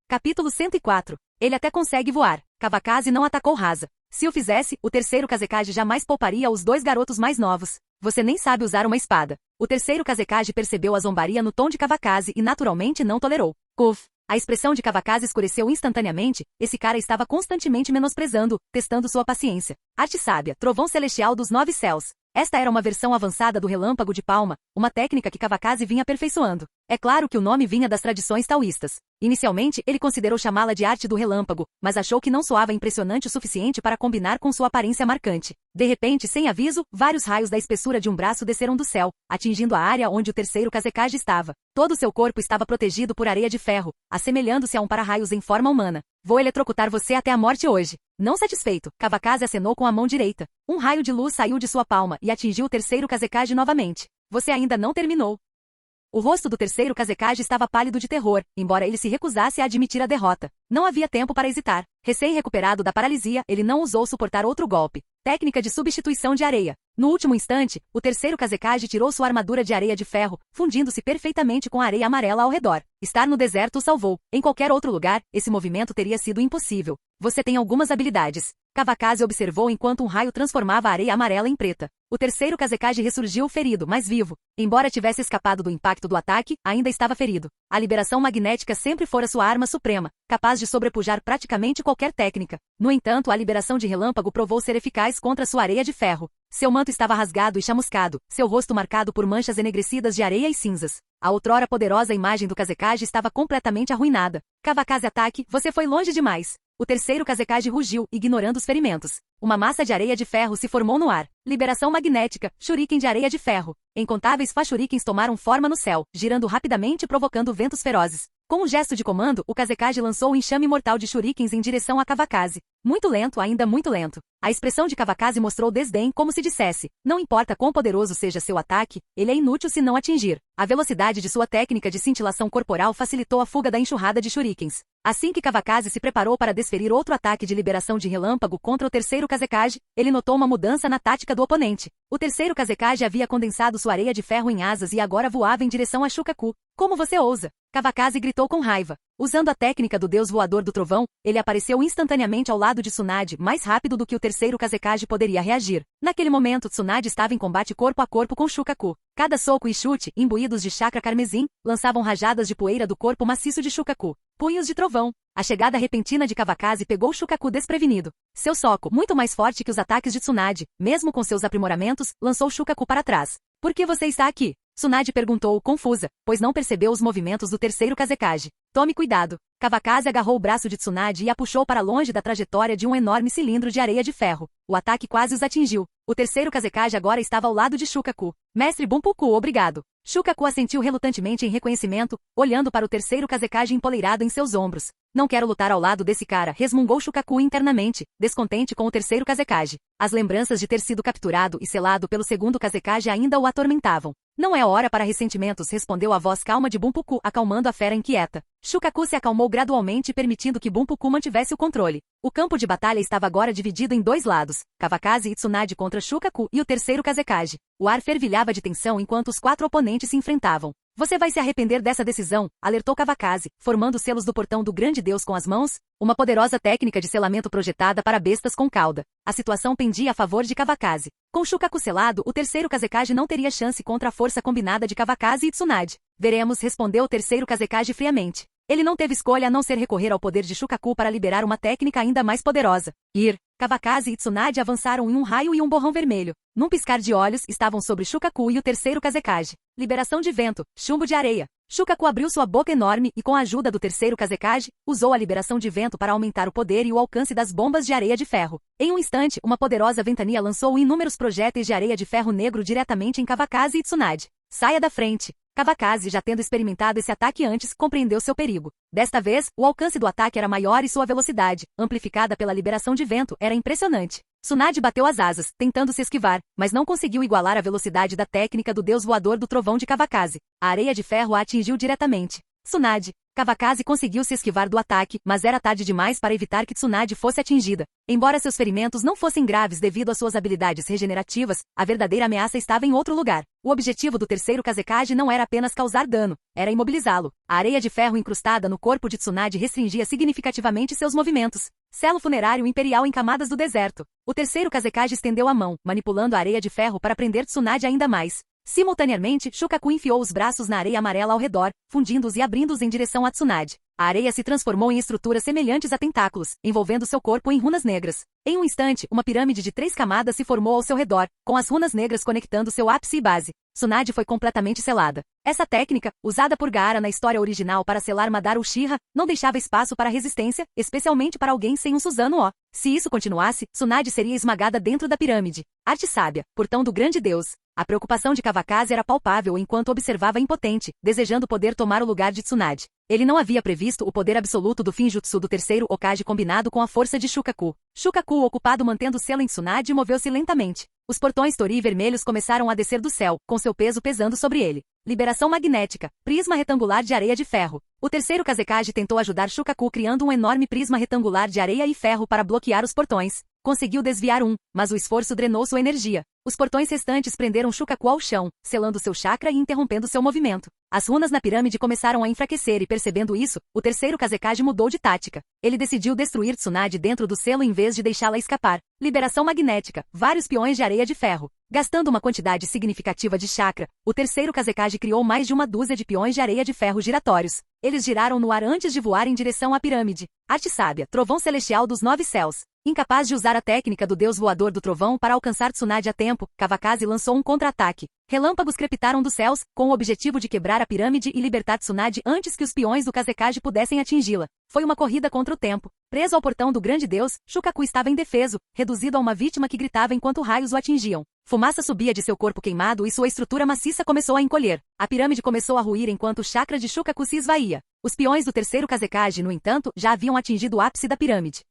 Capítulo 104. Ele até consegue voar. Kawakaze não atacou Rasa. Se o fizesse, o terceiro Kazekage jamais pouparia os dois garotos mais novos. Você nem sabe usar uma espada. O terceiro Kazekage percebeu a zombaria no tom de Kawakaze e naturalmente não tolerou. Uf! A expressão de Kawakaze escureceu instantaneamente, esse cara estava constantemente menosprezando, testando sua paciência. Arte sábia, trovão celestial dos 9 céus. Esta era uma versão avançada do relâmpago de palma, uma técnica que Kawakaze vinha aperfeiçoando. É claro que o nome vinha das tradições taoístas. Inicialmente, ele considerou chamá-la de arte do relâmpago, mas achou que não soava impressionante o suficiente para combinar com sua aparência marcante. De repente, sem aviso, vários raios da espessura de um braço desceram do céu, atingindo a área onde o terceiro Kazekage estava. Todo seu corpo estava protegido por areia de ferro, assemelhando-se a um para-raios em forma humana. Vou eletrocutar você até a morte hoje. Não satisfeito, Kawakaze acenou com a mão direita. Um raio de luz saiu de sua palma e atingiu o terceiro Kazekage novamente. Você ainda não terminou. O rosto do terceiro Kazekage estava pálido de terror, embora ele se recusasse a admitir a derrota. Não havia tempo para hesitar. Recém-recuperado da paralisia, ele não ousou suportar outro golpe. Técnica de substituição de areia. No último instante, o terceiro Kazekage tirou sua armadura de areia de ferro, fundindo-se perfeitamente com a areia amarela ao redor. Estar no deserto o salvou. Em qualquer outro lugar, esse movimento teria sido impossível. Você tem algumas habilidades. Kawakaze observou enquanto um raio transformava a areia amarela em preta. O terceiro Kazekage ressurgiu ferido, mas vivo. Embora tivesse escapado do impacto do ataque, ainda estava ferido. A liberação magnética sempre fora sua arma suprema, capaz de sobrepujar praticamente qualquer técnica. No entanto, a liberação de relâmpago provou ser eficaz contra sua areia de ferro. Seu manto estava rasgado e chamuscado, seu rosto marcado por manchas enegrecidas de areia e cinzas. A outrora poderosa imagem do Kazekage estava completamente arruinada. Kawakaze ataque, você foi longe demais. O terceiro Kazekage rugiu, ignorando os ferimentos. Uma massa de areia de ferro se formou no ar. Liberação magnética, shuriken de areia de ferro. Incontáveis fashurikens tomaram forma no céu, girando rapidamente e provocando ventos ferozes. Com um gesto de comando, o Kazekage lançou o enxame mortal de shurikens em direção a Kawakaze. Muito lento, ainda muito lento. A expressão de Kawakaze mostrou desdém, como se dissesse, não importa quão poderoso seja seu ataque, ele é inútil se não atingir. A velocidade de sua técnica de cintilação corporal facilitou a fuga da enxurrada de shurikens. Assim que Kawakaze se preparou para desferir outro ataque de liberação de relâmpago contra o terceiro Kazekage, ele notou uma mudança na tática do oponente. O terceiro Kazekage havia condensado sua areia de ferro em asas e agora voava em direção a Shukaku. Como você ousa? Kawakaze gritou com raiva. Usando a técnica do deus voador do trovão, ele apareceu instantaneamente ao lado de Tsunade, mais rápido do que o terceiro Kazekage poderia reagir. Naquele momento, Tsunade estava em combate corpo a corpo com Shukaku. Cada soco e chute, imbuídos de chakra carmesim, lançavam rajadas de poeira do corpo maciço de Shukaku. Punhos de trovão. A chegada repentina de Kavakazi pegou Shukaku desprevenido. Seu soco, muito mais forte que os ataques de Tsunade, mesmo com seus aprimoramentos, lançou Shukaku para trás. Por que você está aqui? Tsunade perguntou, confusa, pois não percebeu os movimentos do terceiro Kazekage. Tome cuidado. Kavakazi agarrou o braço de Tsunade e a puxou para longe da trajetória de um enorme cilindro de areia de ferro. O ataque quase os atingiu. O terceiro Kazekage agora estava ao lado de Shukaku. Mestre Bunpuku, obrigado. Shukaku assentiu relutantemente em reconhecimento, olhando para o terceiro Kazekage empoleirado em seus ombros. Não quero lutar ao lado desse cara, resmungou Shukaku internamente, descontente com o terceiro Kazekage. As lembranças de ter sido capturado e selado pelo segundo Kazekage ainda o atormentavam. Não é hora para ressentimentos, respondeu a voz calma de Bunpuku, acalmando a fera inquieta. Shukaku se acalmou gradualmente, permitindo que Bunpuku mantivesse o controle. O campo de batalha estava agora dividido em dois lados, Kavakazi e Tsunade contra Shukaku e o terceiro Kazekage. O ar fervilhava de tensão enquanto os quatro oponentes se enfrentavam. Você vai se arrepender dessa decisão, alertou Kavakazi, formando selos do portão do grande deus com as mãos, uma poderosa técnica de selamento projetada para bestas com cauda. A situação pendia a favor de Kavakazi. Com Shukaku selado, o terceiro Kazekage não teria chance contra a força combinada de Kavakazi e Tsunade. Veremos, respondeu o terceiro Kazekage friamente. Ele não teve escolha a não ser recorrer ao poder de Shukaku para liberar uma técnica ainda mais poderosa. Kavakazi e Tsunade avançaram em um raio e um borrão vermelho. Num piscar de olhos, estavam sobre Shukaku e o terceiro Kazekage. Liberação de vento, chumbo de areia. Shukaku abriu sua boca enorme e, com a ajuda do terceiro Kazekage, usou a liberação de vento para aumentar o poder e o alcance das bombas de areia de ferro. Em um instante, uma poderosa ventania lançou inúmeros projéteis de areia de ferro negro diretamente em Kavakazi e Tsunade. Saia da frente. Kavakazi, já tendo experimentado esse ataque antes, compreendeu seu perigo. Desta vez, o alcance do ataque era maior e sua velocidade, amplificada pela liberação de vento, era impressionante. Tsunade bateu as asas, tentando se esquivar, mas não conseguiu igualar a velocidade da técnica do deus voador do trovão de Kavakazi. A areia de ferro a atingiu diretamente. Tsunade. Kavakazi conseguiu se esquivar do ataque, mas era tarde demais para evitar que Tsunade fosse atingida. Embora seus ferimentos não fossem graves devido às suas habilidades regenerativas, a verdadeira ameaça estava em outro lugar. O objetivo do terceiro Kazekage não era apenas causar dano, era imobilizá-lo. A areia de ferro incrustada no corpo de Tsunade restringia significativamente seus movimentos. Selo funerário imperial em camadas do deserto. O terceiro Kazekage estendeu a mão, manipulando a areia de ferro para prender Tsunade ainda mais. Simultaneamente, Shukaku enfiou os braços na areia amarela ao redor, fundindo-os e abrindo-os em direção a Tsunade. A areia se transformou em estruturas semelhantes a tentáculos, envolvendo seu corpo em runas negras. Em um instante, uma pirâmide de 3 camadas se formou ao seu redor, com as runas negras conectando seu ápice e base. Tsunade foi completamente selada. Essa técnica, usada por Gaara na história original para selar Madara Uchiha, não deixava espaço para resistência, especialmente para alguém sem um Susanoo. Se isso continuasse, Tsunade seria esmagada dentro da pirâmide. Arte sábia, portão do grande deus. A preocupação de Kavakazi era palpável enquanto observava impotente, desejando poder tomar o lugar de Tsunade. Ele não havia previsto o poder absoluto do Finjutsu do terceiro Hokage combinado com a força de Shukaku. Shukaku, ocupado mantendo o selo em Tsunade, moveu-se lentamente. Os portões Tori vermelhos começaram a descer do céu, com seu peso pesando sobre ele. Liberação magnética, prisma retangular de areia de ferro. O terceiro Kazekage tentou ajudar Shukaku criando um enorme prisma retangular de areia e ferro para bloquear os portões. Conseguiu desviar mas o esforço drenou sua energia. Os portões restantes prenderam Shukaku ao chão, selando seu chakra e interrompendo seu movimento. As runas na pirâmide começaram a enfraquecer e, percebendo isso, o terceiro Kazekage mudou de tática. Ele decidiu destruir Tsunade dentro do selo em vez de deixá-la escapar. Liberação magnética, vários peões de areia de ferro. Gastando uma quantidade significativa de chakra, o terceiro Kazekage criou mais de uma dúzia de peões de areia de ferro giratórios. Eles giraram no ar antes de voar em direção à pirâmide. Arte sábia, trovão celestial dos 9 céus. Incapaz de usar a técnica do deus voador do trovão para alcançar Tsunade a tempo, Kavakazi lançou um contra-ataque. Relâmpagos crepitaram dos céus, com o objetivo de quebrar a pirâmide e libertar Tsunade antes que os peões do Kazekage pudessem atingi-la. Foi uma corrida contra o tempo. Preso ao portão do grande deus, Shukaku estava indefeso, reduzido a uma vítima que gritava enquanto raios o atingiam. Fumaça subia de seu corpo queimado e sua estrutura maciça começou a encolher. A pirâmide começou a ruir enquanto o chakra de Shukaku se esvaía. Os peões do terceiro Kazekage, no entanto, já haviam atingido o ápice da pirâmide.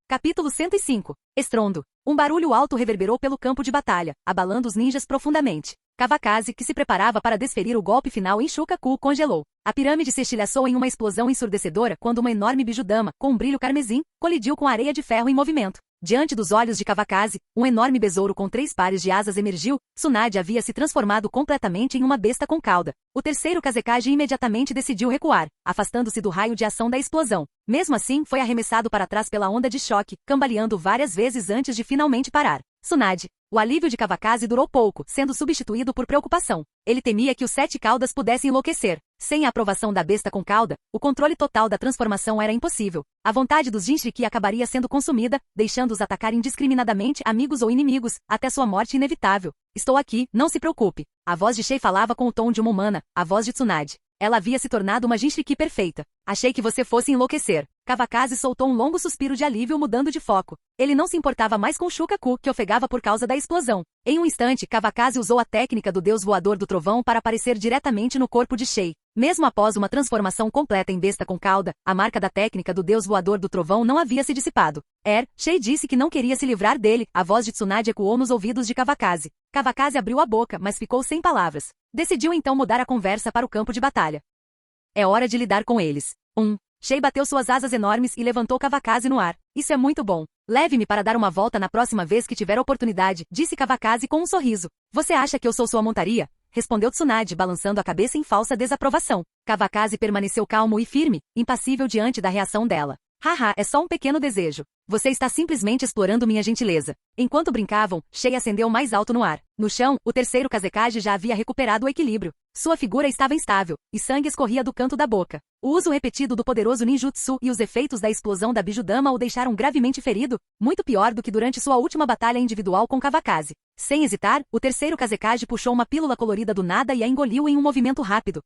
Capítulo 105. Estrondo. Um barulho alto reverberou pelo campo de batalha, abalando os ninjas profundamente. Kavakazi, que se preparava para desferir o golpe final em Shukaku, congelou. A pirâmide se estilhaçou em uma explosão ensurdecedora quando uma enorme bijudama, com um brilho carmesim, colidiu com a areia de ferro em movimento. Diante dos olhos de Kavakazi, um enorme besouro com 3 pares de asas emergiu. Tsunade havia se transformado completamente em uma besta com cauda. O terceiro Kazekage imediatamente decidiu recuar, afastando-se do raio de ação da explosão. Mesmo assim, foi arremessado para trás pela onda de choque, cambaleando várias vezes antes de finalmente parar. Tsunade. O alívio de Kavakazi durou pouco, sendo substituído por preocupação. Ele temia que os 7 caudas pudessem enlouquecer. Sem a aprovação da besta com cauda, o controle total da transformação era impossível. A vontade dos Jinchuriki acabaria sendo consumida, deixando-os atacar indiscriminadamente amigos ou inimigos, até sua morte inevitável. Estou aqui, não se preocupe. A voz de Shei falava com o tom de uma humana, a voz de Tsunade. Ela havia se tornado uma Jinchuriki perfeita. Achei que você fosse enlouquecer. Kavakazi soltou um longo suspiro de alívio mudando de foco. Ele não se importava mais com Shukaku, que ofegava por causa da explosão. Em um instante, Kavakazi usou a técnica do deus voador do trovão para aparecer diretamente no corpo de Shei. Mesmo após uma transformação completa em besta com cauda, a marca da técnica do deus voador do trovão não havia se dissipado. Shei disse que não queria se livrar dele. A voz de Tsunade ecoou nos ouvidos de Kavakazi. Kavakazi abriu a boca, mas ficou sem palavras. Decidiu então mudar a conversa para o campo de batalha. É hora de lidar com eles. Shei bateu suas asas enormes e levantou Kavakazi no ar. Isso é muito bom. Leve-me para dar uma volta na próxima vez que tiver oportunidade, disse Kavakazi com um sorriso. Você acha que eu sou sua montaria? Respondeu Tsunade, balançando a cabeça em falsa desaprovação. Kavakazi permaneceu calmo e firme, impassível diante da reação dela. Haha, é só um pequeno desejo. Você está simplesmente explorando minha gentileza. Enquanto brincavam, Shei acendeu mais alto no ar. No chão, o terceiro Kazekage já havia recuperado o equilíbrio. Sua figura estava instável, e sangue escorria do canto da boca. O uso repetido do poderoso ninjutsu e os efeitos da explosão da Bijudama o deixaram gravemente ferido, muito pior do que durante sua última batalha individual com Kavakazi. Sem hesitar, o terceiro Kazekage puxou uma pílula colorida do nada e a engoliu em um movimento rápido.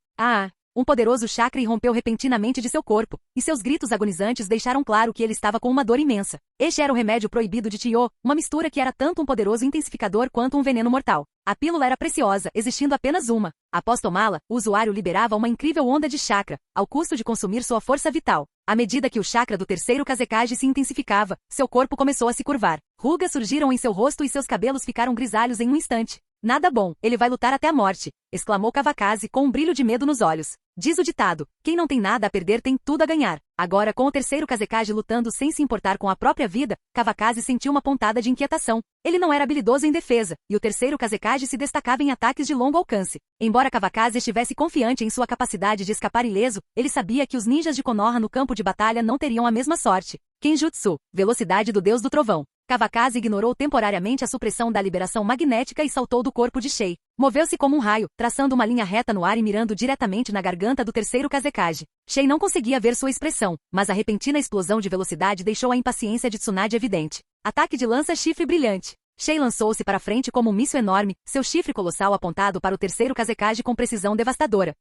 Um poderoso chakra irrompeu repentinamente de seu corpo, e seus gritos agonizantes deixaram claro que ele estava com uma dor imensa. Este era o remédio proibido de Chiyo, uma mistura que era tanto um poderoso intensificador quanto um veneno mortal. A pílula era preciosa, existindo apenas uma. Após tomá-la, o usuário liberava uma incrível onda de chakra, ao custo de consumir sua força vital. À medida que o chakra do terceiro Kazekage se intensificava, seu corpo começou a se curvar. Rugas surgiram em seu rosto e seus cabelos ficaram grisalhos em um instante. Nada bom, ele vai lutar até a morte, exclamou Kavakazi com um brilho de medo nos olhos. Diz o ditado, quem não tem nada a perder tem tudo a ganhar. Agora com o terceiro Kazekage lutando sem se importar com a própria vida, Kavakazi sentiu uma pontada de inquietação. Ele não era habilidoso em defesa, e o terceiro Kazekage se destacava em ataques de longo alcance. Embora Kavakazi estivesse confiante em sua capacidade de escapar ileso, ele sabia que os ninjas de Konoha no campo de batalha não teriam a mesma sorte. Kenjutsu, velocidade do deus do trovão. Kavakazi ignorou temporariamente a supressão da liberação magnética e saltou do corpo de Shei. Moveu-se como um raio, traçando uma linha reta no ar e mirando diretamente na garganta do terceiro Kazekage. Shei não conseguia ver sua expressão, mas a repentina explosão de velocidade deixou a impaciência de Tsunade evidente. Ataque de lança-chifre brilhante. Shei lançou-se para frente como um míssil enorme, seu chifre colossal apontado para o terceiro Kazekage com precisão devastadora.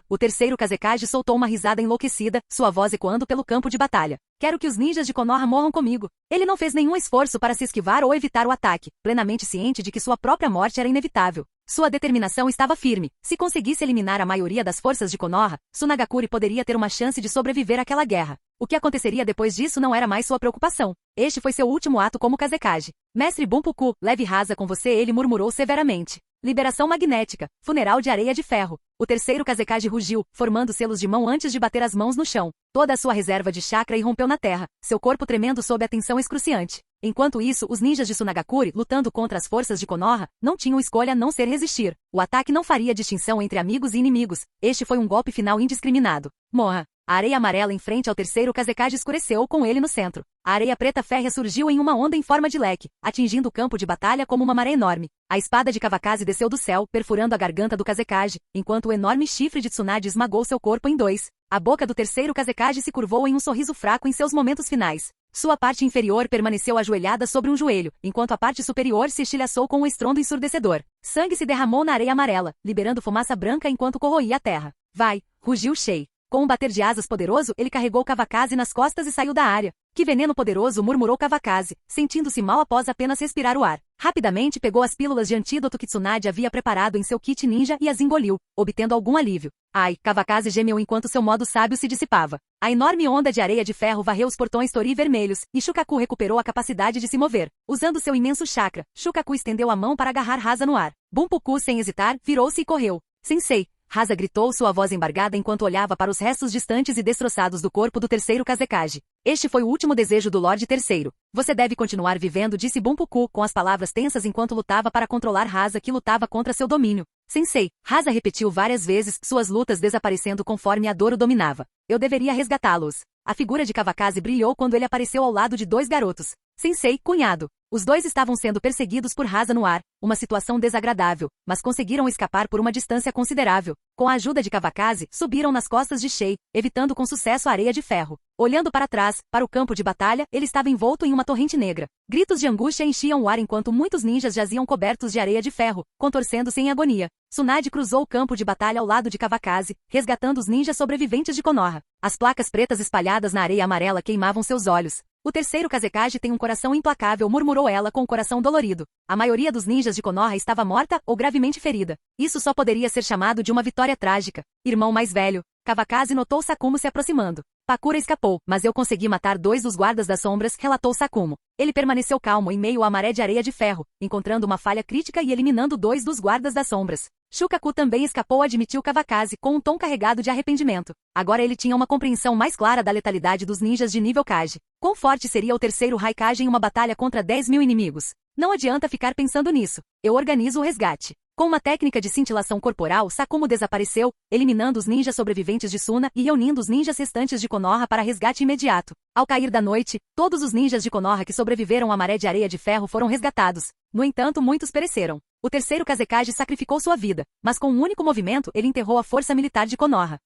O terceiro Kazekage soltou uma risada enlouquecida, sua voz ecoando pelo campo de batalha. Quero que os ninjas de Konoha morram comigo. Ele não fez nenhum esforço para se esquivar ou evitar o ataque, plenamente ciente de que sua própria morte era inevitável. Sua determinação estava firme. Se conseguisse eliminar a maioria das forças de Konoha, Tsunagakure poderia ter uma chance de sobreviver àquela guerra. O que aconteceria depois disso não era mais sua preocupação. Este foi seu último ato como Kazekage. Mestre Bunpuku, leve rasa com você, ele murmurou severamente. Liberação magnética, funeral de areia de ferro. O terceiro Kazekage rugiu, formando selos de mão antes de bater as mãos no chão. Toda a sua reserva de chakra irrompeu na terra, seu corpo tremendo sob a tensão excruciante. Enquanto isso, os ninjas de Tsunagakure, lutando contra as forças de Konoha, não tinham escolha a não ser resistir. O ataque não faria distinção entre amigos e inimigos. Este foi um golpe final indiscriminado. Morra! A areia amarela em frente ao terceiro Kazekage escureceu com ele no centro. A areia preta férrea surgiu em uma onda em forma de leque, atingindo o campo de batalha como uma maré enorme. A espada de Kavakazi desceu do céu, perfurando a garganta do Kazekage, enquanto o enorme chifre de Tsunade esmagou seu corpo em 2. A boca do terceiro Kazekage se curvou em um sorriso fraco em seus momentos finais. Sua parte inferior permaneceu ajoelhada sobre um joelho, enquanto a parte superior se estilhaçou com um estrondo ensurdecedor. Sangue se derramou na areia amarela, liberando fumaça branca enquanto corroía a terra. Vai! Rugiu Shei. Com um bater de asas poderoso, ele carregou Kavakazi nas costas e saiu da área. Que veneno poderoso, murmurou Kavakazi, sentindo-se mal após apenas respirar o ar. Rapidamente pegou as pílulas de antídoto que Tsunade havia preparado em seu kit ninja e as engoliu, obtendo algum alívio. Ai, Kavakazi gemeu enquanto seu modo sábio se dissipava. A enorme onda de areia de ferro varreu os portões Tori vermelhos, e Shukaku recuperou a capacidade de se mover. Usando seu imenso chakra, Shukaku estendeu a mão para agarrar rasa no ar. Bunpuku, sem hesitar, virou-se e correu. Sensei! Hasa gritou, sua voz embargada enquanto olhava para os restos distantes e destroçados do corpo do terceiro Kazekage. Este foi o último desejo do Lorde Terceiro. Você deve continuar vivendo, disse Bunpuku com as palavras tensas enquanto lutava para controlar Hasa, que lutava contra seu domínio. Sensei, Hasa repetiu várias vezes, suas lutas desaparecendo conforme a dor o dominava. Eu deveria resgatá-los. A figura de Kavakazi brilhou quando ele apareceu ao lado de dois garotos. Sensei, cunhado. Os dois estavam sendo perseguidos por Hasa no ar, uma situação desagradável, mas conseguiram escapar por uma distância considerável. Com a ajuda de Kavakazi, subiram nas costas de Shei, evitando com sucesso a areia de ferro. Olhando para trás, para o campo de batalha, ele estava envolto em uma torrente negra. Gritos de angústia enchiam o ar enquanto muitos ninjas jaziam cobertos de areia de ferro, contorcendo-se em agonia. Tsunade cruzou o campo de batalha ao lado de Kavakazi, resgatando os ninjas sobreviventes de Konoha. As placas pretas espalhadas na areia amarela queimavam seus olhos. O terceiro Kazekage tem um coração implacável, murmurou ela com o coração dolorido. A maioria dos ninjas de Konoha estava morta ou gravemente ferida. Isso só poderia ser chamado de uma vitória trágica. Irmão mais velho, Kavakazi notou Sakumo se aproximando. Pakura escapou, mas eu consegui matar 2 dos guardas das sombras, relatou Sakumo. Ele permaneceu calmo em meio à maré de areia de ferro, encontrando uma falha crítica e eliminando 2 dos guardas das sombras. Shukaku também escapou, admitiu Kavakazi com um tom carregado de arrependimento. Agora ele tinha uma compreensão mais clara da letalidade dos ninjas de nível Kage. Quão forte seria o terceiro Raikage em uma batalha contra 10.000 inimigos? Não adianta ficar pensando nisso. Eu organizo o resgate. Com uma técnica de cintilação corporal, Sakumo desapareceu, eliminando os ninjas sobreviventes de Suna e reunindo os ninjas restantes de Konoha para resgate imediato. Ao cair da noite, todos os ninjas de Konoha que sobreviveram à maré de areia de ferro foram resgatados. No entanto, muitos pereceram. O terceiro Kazekage sacrificou sua vida, mas com um único movimento ele enterrou a força militar de Konoha.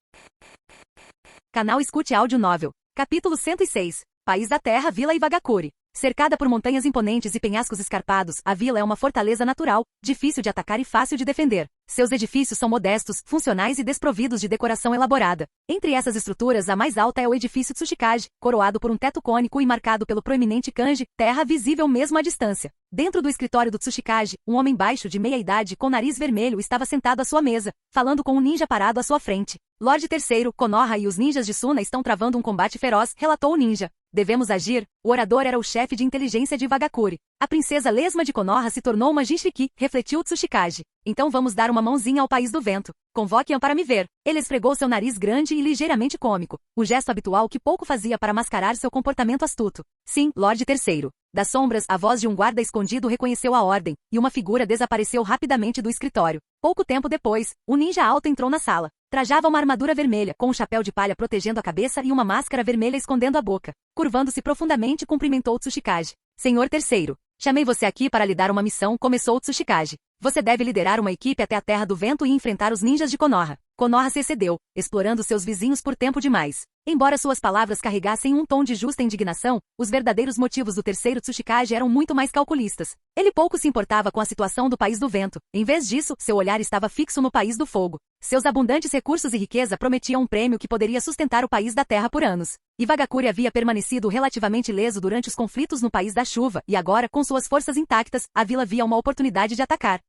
Canal Escute Áudio Novel. Capítulo 106. País da Terra, Vila Iwagakure. Cercada por montanhas imponentes e penhascos escarpados, a vila é uma fortaleza natural, difícil de atacar e fácil de defender. Seus edifícios são modestos, funcionais e desprovidos de decoração elaborada. Entre essas estruturas, a mais alta é o edifício Tsuchikage, coroado por um teto cônico e marcado pelo proeminente kanji, terra visível mesmo à distância. Dentro do escritório do Tsuchikage, um homem baixo de meia-idade com nariz vermelho estava sentado à sua mesa, falando com um ninja parado à sua frente. Lorde Terceiro, Konoha e os ninjas de Suna estão travando um combate feroz, relatou o ninja. Devemos agir. O orador era o chefe de inteligência de Iwagakure. A princesa lesma de Konoha se tornou uma Jinchuriki, refletiu Tsuchikage. Então vamos dar uma mãozinha ao país do vento. Convoque-a para me ver. Ele esfregou seu nariz grande e ligeiramente cômico, um gesto habitual que pouco fazia para mascarar seu comportamento astuto. Sim, Lorde Terceiro. Das sombras, a voz de um guarda escondido reconheceu a ordem, e uma figura desapareceu rapidamente do escritório. Pouco tempo depois, um ninja alto entrou na sala. Trajava uma armadura vermelha, com um chapéu de palha protegendo a cabeça e uma máscara vermelha escondendo a boca. Curvando-se profundamente, cumprimentou Tsuchikage. Senhor Terceiro, chamei você aqui para lhe dar uma missão, começou Tsuchikage. Você deve liderar uma equipe até a Terra do Vento e enfrentar os ninjas de Konoha. Konoha se excedeu, explorando seus vizinhos por tempo demais. Embora suas palavras carregassem um tom de justa indignação, os verdadeiros motivos do terceiro Tsuchikage eram muito mais calculistas. Ele pouco se importava com a situação do País do Vento. Em vez disso, seu olhar estava fixo no País do Fogo. Seus abundantes recursos e riqueza prometiam um prêmio que poderia sustentar o País da Terra por anos. Iwagakure havia permanecido relativamente ileso durante os conflitos no País da Chuva, e agora, com suas forças intactas, a vila via uma oportunidade de atacar.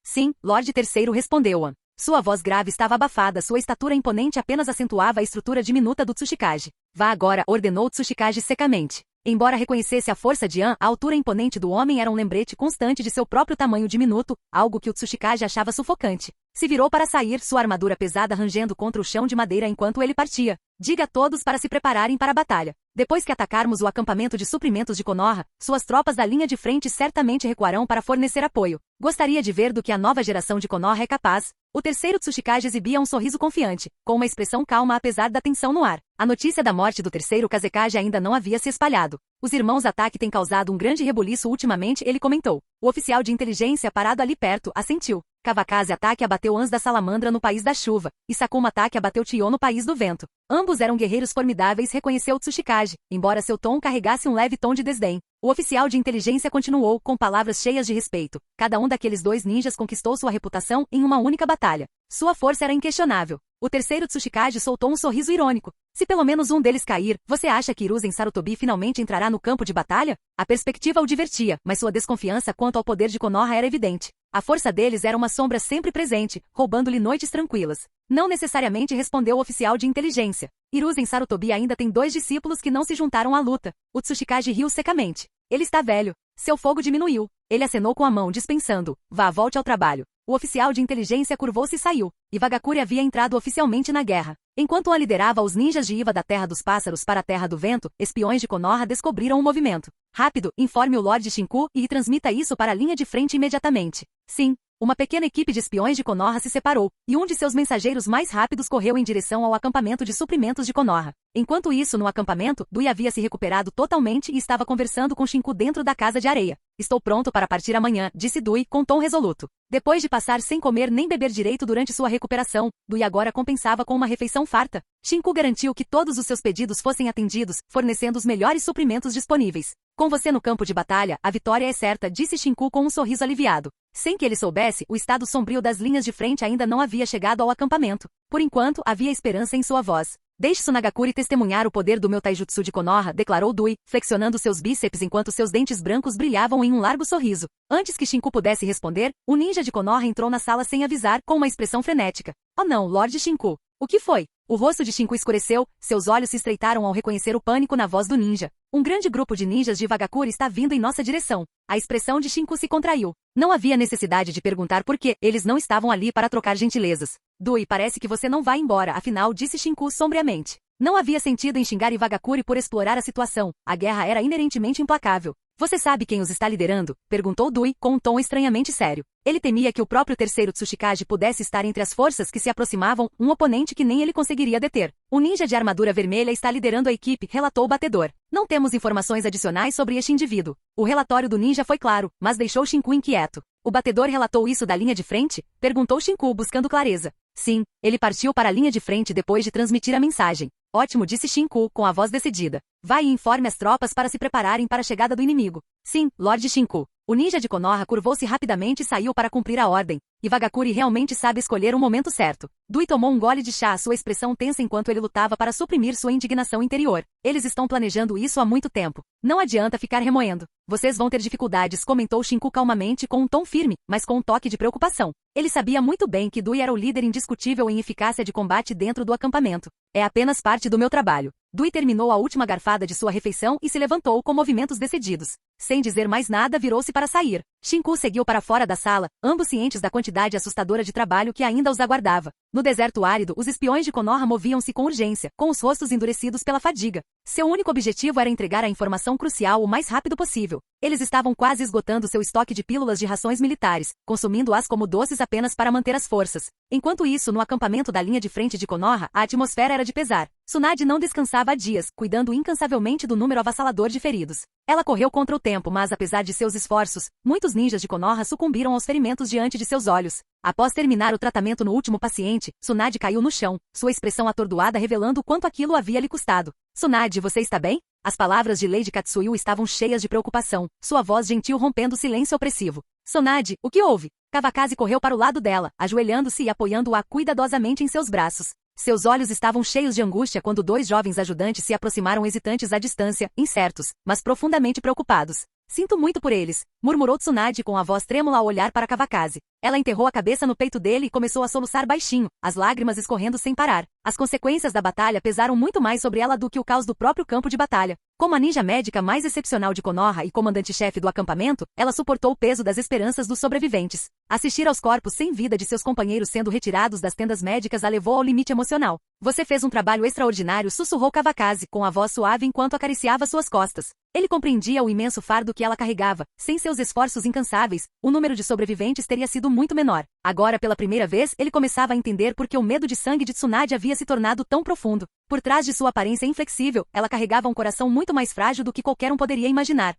Sim, Lorde Terceiro, respondeu-a. Sua voz grave estava abafada, sua estatura imponente apenas acentuava a estrutura diminuta do Tsuchikage. Vá agora, ordenou Tsuchikage secamente. Embora reconhecesse a força de An, a altura imponente do homem era um lembrete constante de seu próprio tamanho diminuto, algo que o Tsuchikage achava sufocante. Se virou para sair, sua armadura pesada rangendo contra o chão de madeira enquanto ele partia. Diga a todos para se prepararem para a batalha. Depois que atacarmos o acampamento de suprimentos de Konoha, suas tropas da linha de frente certamente recuarão para fornecer apoio. Gostaria de ver do que a nova geração de Konoha é capaz. O terceiro Tsuchikage exibia um sorriso confiante, com uma expressão calma apesar da tensão no ar. A notícia da morte do terceiro Kazekage ainda não havia se espalhado. Os irmãos Ataki têm causado um grande rebuliço ultimamente, ele comentou. O oficial de inteligência parado ali perto assentiu. Kavakazi Ataki abateu Ans da Salamandra no País da Chuva, e Sakuma Ataki abateu Chiyo no País do Vento. Ambos eram guerreiros formidáveis, reconheceu Tsuchikage, embora seu tom carregasse um leve tom de desdém. O oficial de inteligência continuou, com palavras cheias de respeito. Cada um daqueles dois ninjas conquistou sua reputação em uma única batalha. Sua força era inquestionável. O terceiro Tsuchikage soltou um sorriso irônico. Se pelo menos um deles cair, você acha que Hiruzen Sarutobi finalmente entrará no campo de batalha? A perspectiva o divertia, mas sua desconfiança quanto ao poder de Konoha era evidente. A força deles era uma sombra sempre presente, roubando-lhe noites tranquilas. Não necessariamente, respondeu o oficial de inteligência. Hiruzen Sarutobi ainda tem 2 discípulos que não se juntaram à luta. O Tsuchikage riu secamente. Ele está velho. Seu fogo diminuiu. Ele acenou com a mão, dispensando. Vá, volte ao trabalho. O oficial de inteligência curvou-se e saiu. Iwagakure havia entrado oficialmente na guerra. Enquanto a liderava os ninjas de Iwa da Terra dos Pássaros para a Terra do Vento, espiões de Konoha descobriram o movimento. Rápido, informe o Lord Shinku e transmita isso para a linha de frente imediatamente. Sim. Uma pequena equipe de espiões de Konoha se separou, e um de seus mensageiros mais rápidos correu em direção ao acampamento de suprimentos de Konoha. Enquanto isso, no acampamento, Dui havia se recuperado totalmente e estava conversando com Shinku dentro da casa de areia. Estou pronto para partir amanhã, disse Dui com tom resoluto. Depois de passar sem comer nem beber direito durante sua recuperação, Dui agora compensava com uma refeição farta. Shinku garantiu que todos os seus pedidos fossem atendidos, fornecendo os melhores suprimentos disponíveis. Com você no campo de batalha, a vitória é certa, disse Shinku com um sorriso aliviado. Sem que ele soubesse, o estado sombrio das linhas de frente ainda não havia chegado ao acampamento. Por enquanto, havia esperança em sua voz. Deixe Tsunagakure testemunhar o poder do meu taijutsu de Konoha, declarou Dui, flexionando seus bíceps enquanto seus dentes brancos brilhavam em um largo sorriso. Antes que Shinku pudesse responder, o ninja de Konoha entrou na sala sem avisar, com uma expressão frenética. Oh não, Lord Shinku. O que foi? O rosto de Shinku escureceu, seus olhos se estreitaram ao reconhecer o pânico na voz do ninja. Um grande grupo de ninjas de Iwagakure está vindo em nossa direção. A expressão de Shinku se contraiu. Não havia necessidade de perguntar por quê, eles não estavam ali para trocar gentilezas. Dui, parece que você não vai embora, afinal, disse Shinku sombriamente. Não havia sentido em xingar Iwagakure por explorar a situação, a guerra era inerentemente implacável. Você sabe quem os está liderando? Perguntou Dui, com um tom estranhamente sério. Ele temia que o próprio terceiro Tsuchikage pudesse estar entre as forças que se aproximavam, um oponente que nem ele conseguiria deter. O ninja de armadura vermelha está liderando a equipe, relatou o batedor. Não temos informações adicionais sobre este indivíduo. O relatório do ninja foi claro, mas deixou Shinku inquieto. O batedor relatou isso da linha de frente? Perguntou Shinku buscando clareza. Sim, ele partiu para a linha de frente depois de transmitir a mensagem. Ótimo, disse Shinku, com a voz decidida. Vai e informe as tropas para se prepararem para a chegada do inimigo. Sim, Lord Shinku. O ninja de Konoha curvou-se rapidamente e saiu para cumprir a ordem. Iwagakure realmente sabe escolher o momento certo. Dui tomou um gole de chá, sua expressão tensa enquanto ele lutava para suprimir sua indignação interior. Eles estão planejando isso há muito tempo. Não adianta ficar remoendo. Vocês vão ter dificuldades, comentou Shinku calmamente com um tom firme, mas com um toque de preocupação. Ele sabia muito bem que Dui era o líder indiscutível em eficácia de combate dentro do acampamento. É apenas parte do meu trabalho. Dui terminou a última garfada de sua refeição e se levantou com movimentos decididos. Sem dizer mais nada, virou-se para sair. Shinku seguiu para fora da sala, ambos cientes da quantidade assustadora de trabalho que ainda os aguardava. No deserto árido, os espiões de Konoha moviam-se com urgência, com os rostos endurecidos pela fadiga. Seu único objetivo era entregar a informação crucial o mais rápido possível. Eles estavam quase esgotando seu estoque de pílulas de rações militares, consumindo-as como doces apenas para manter as forças. Enquanto isso, no acampamento da linha de frente de Konoha, a atmosfera era de pesar. Tsunade não descansava há dias, cuidando incansavelmente do número avassalador de feridos. Ela correu contra o tempo, mas apesar de seus esforços, muitos ninjas de Konoha sucumbiram aos ferimentos diante de seus olhos. Após terminar o tratamento no último paciente, Tsunade caiu no chão, sua expressão atordoada revelando quanto aquilo havia lhe custado. Tsunade, você está bem? As palavras de Lady Katsuyu estavam cheias de preocupação, sua voz gentil rompendo o silêncio opressivo. Tsunade, o que houve? Kawakaze correu para o lado dela, ajoelhando-se e apoiando-a cuidadosamente em seus braços. Seus olhos estavam cheios de angústia quando dois jovens ajudantes se aproximaram hesitantes à distância, incertos, mas profundamente preocupados. Sinto muito por eles, murmurou Tsunade com a voz trêmula ao olhar para Kawakaze. Ela enterrou a cabeça no peito dele e começou a soluçar baixinho, as lágrimas escorrendo sem parar. As consequências da batalha pesaram muito mais sobre ela do que o caos do próprio campo de batalha. Como a ninja médica mais excepcional de Konoha e comandante-chefe do acampamento, ela suportou o peso das esperanças dos sobreviventes. Assistir aos corpos sem vida de seus companheiros sendo retirados das tendas médicas a levou ao limite emocional. Você fez um trabalho extraordinário, sussurrou Kawakaze com a voz suave enquanto acariciava suas costas. Ele compreendia o imenso fardo que ela carregava. Sem seus esforços incansáveis, o número de sobreviventes teria sido muito menor. Agora, pela primeira vez, ele começava a entender por que o medo de sangue de Tsunade havia se tornado tão profundo. Por trás de sua aparência inflexível, ela carregava um coração muito mais frágil do que qualquer um poderia imaginar.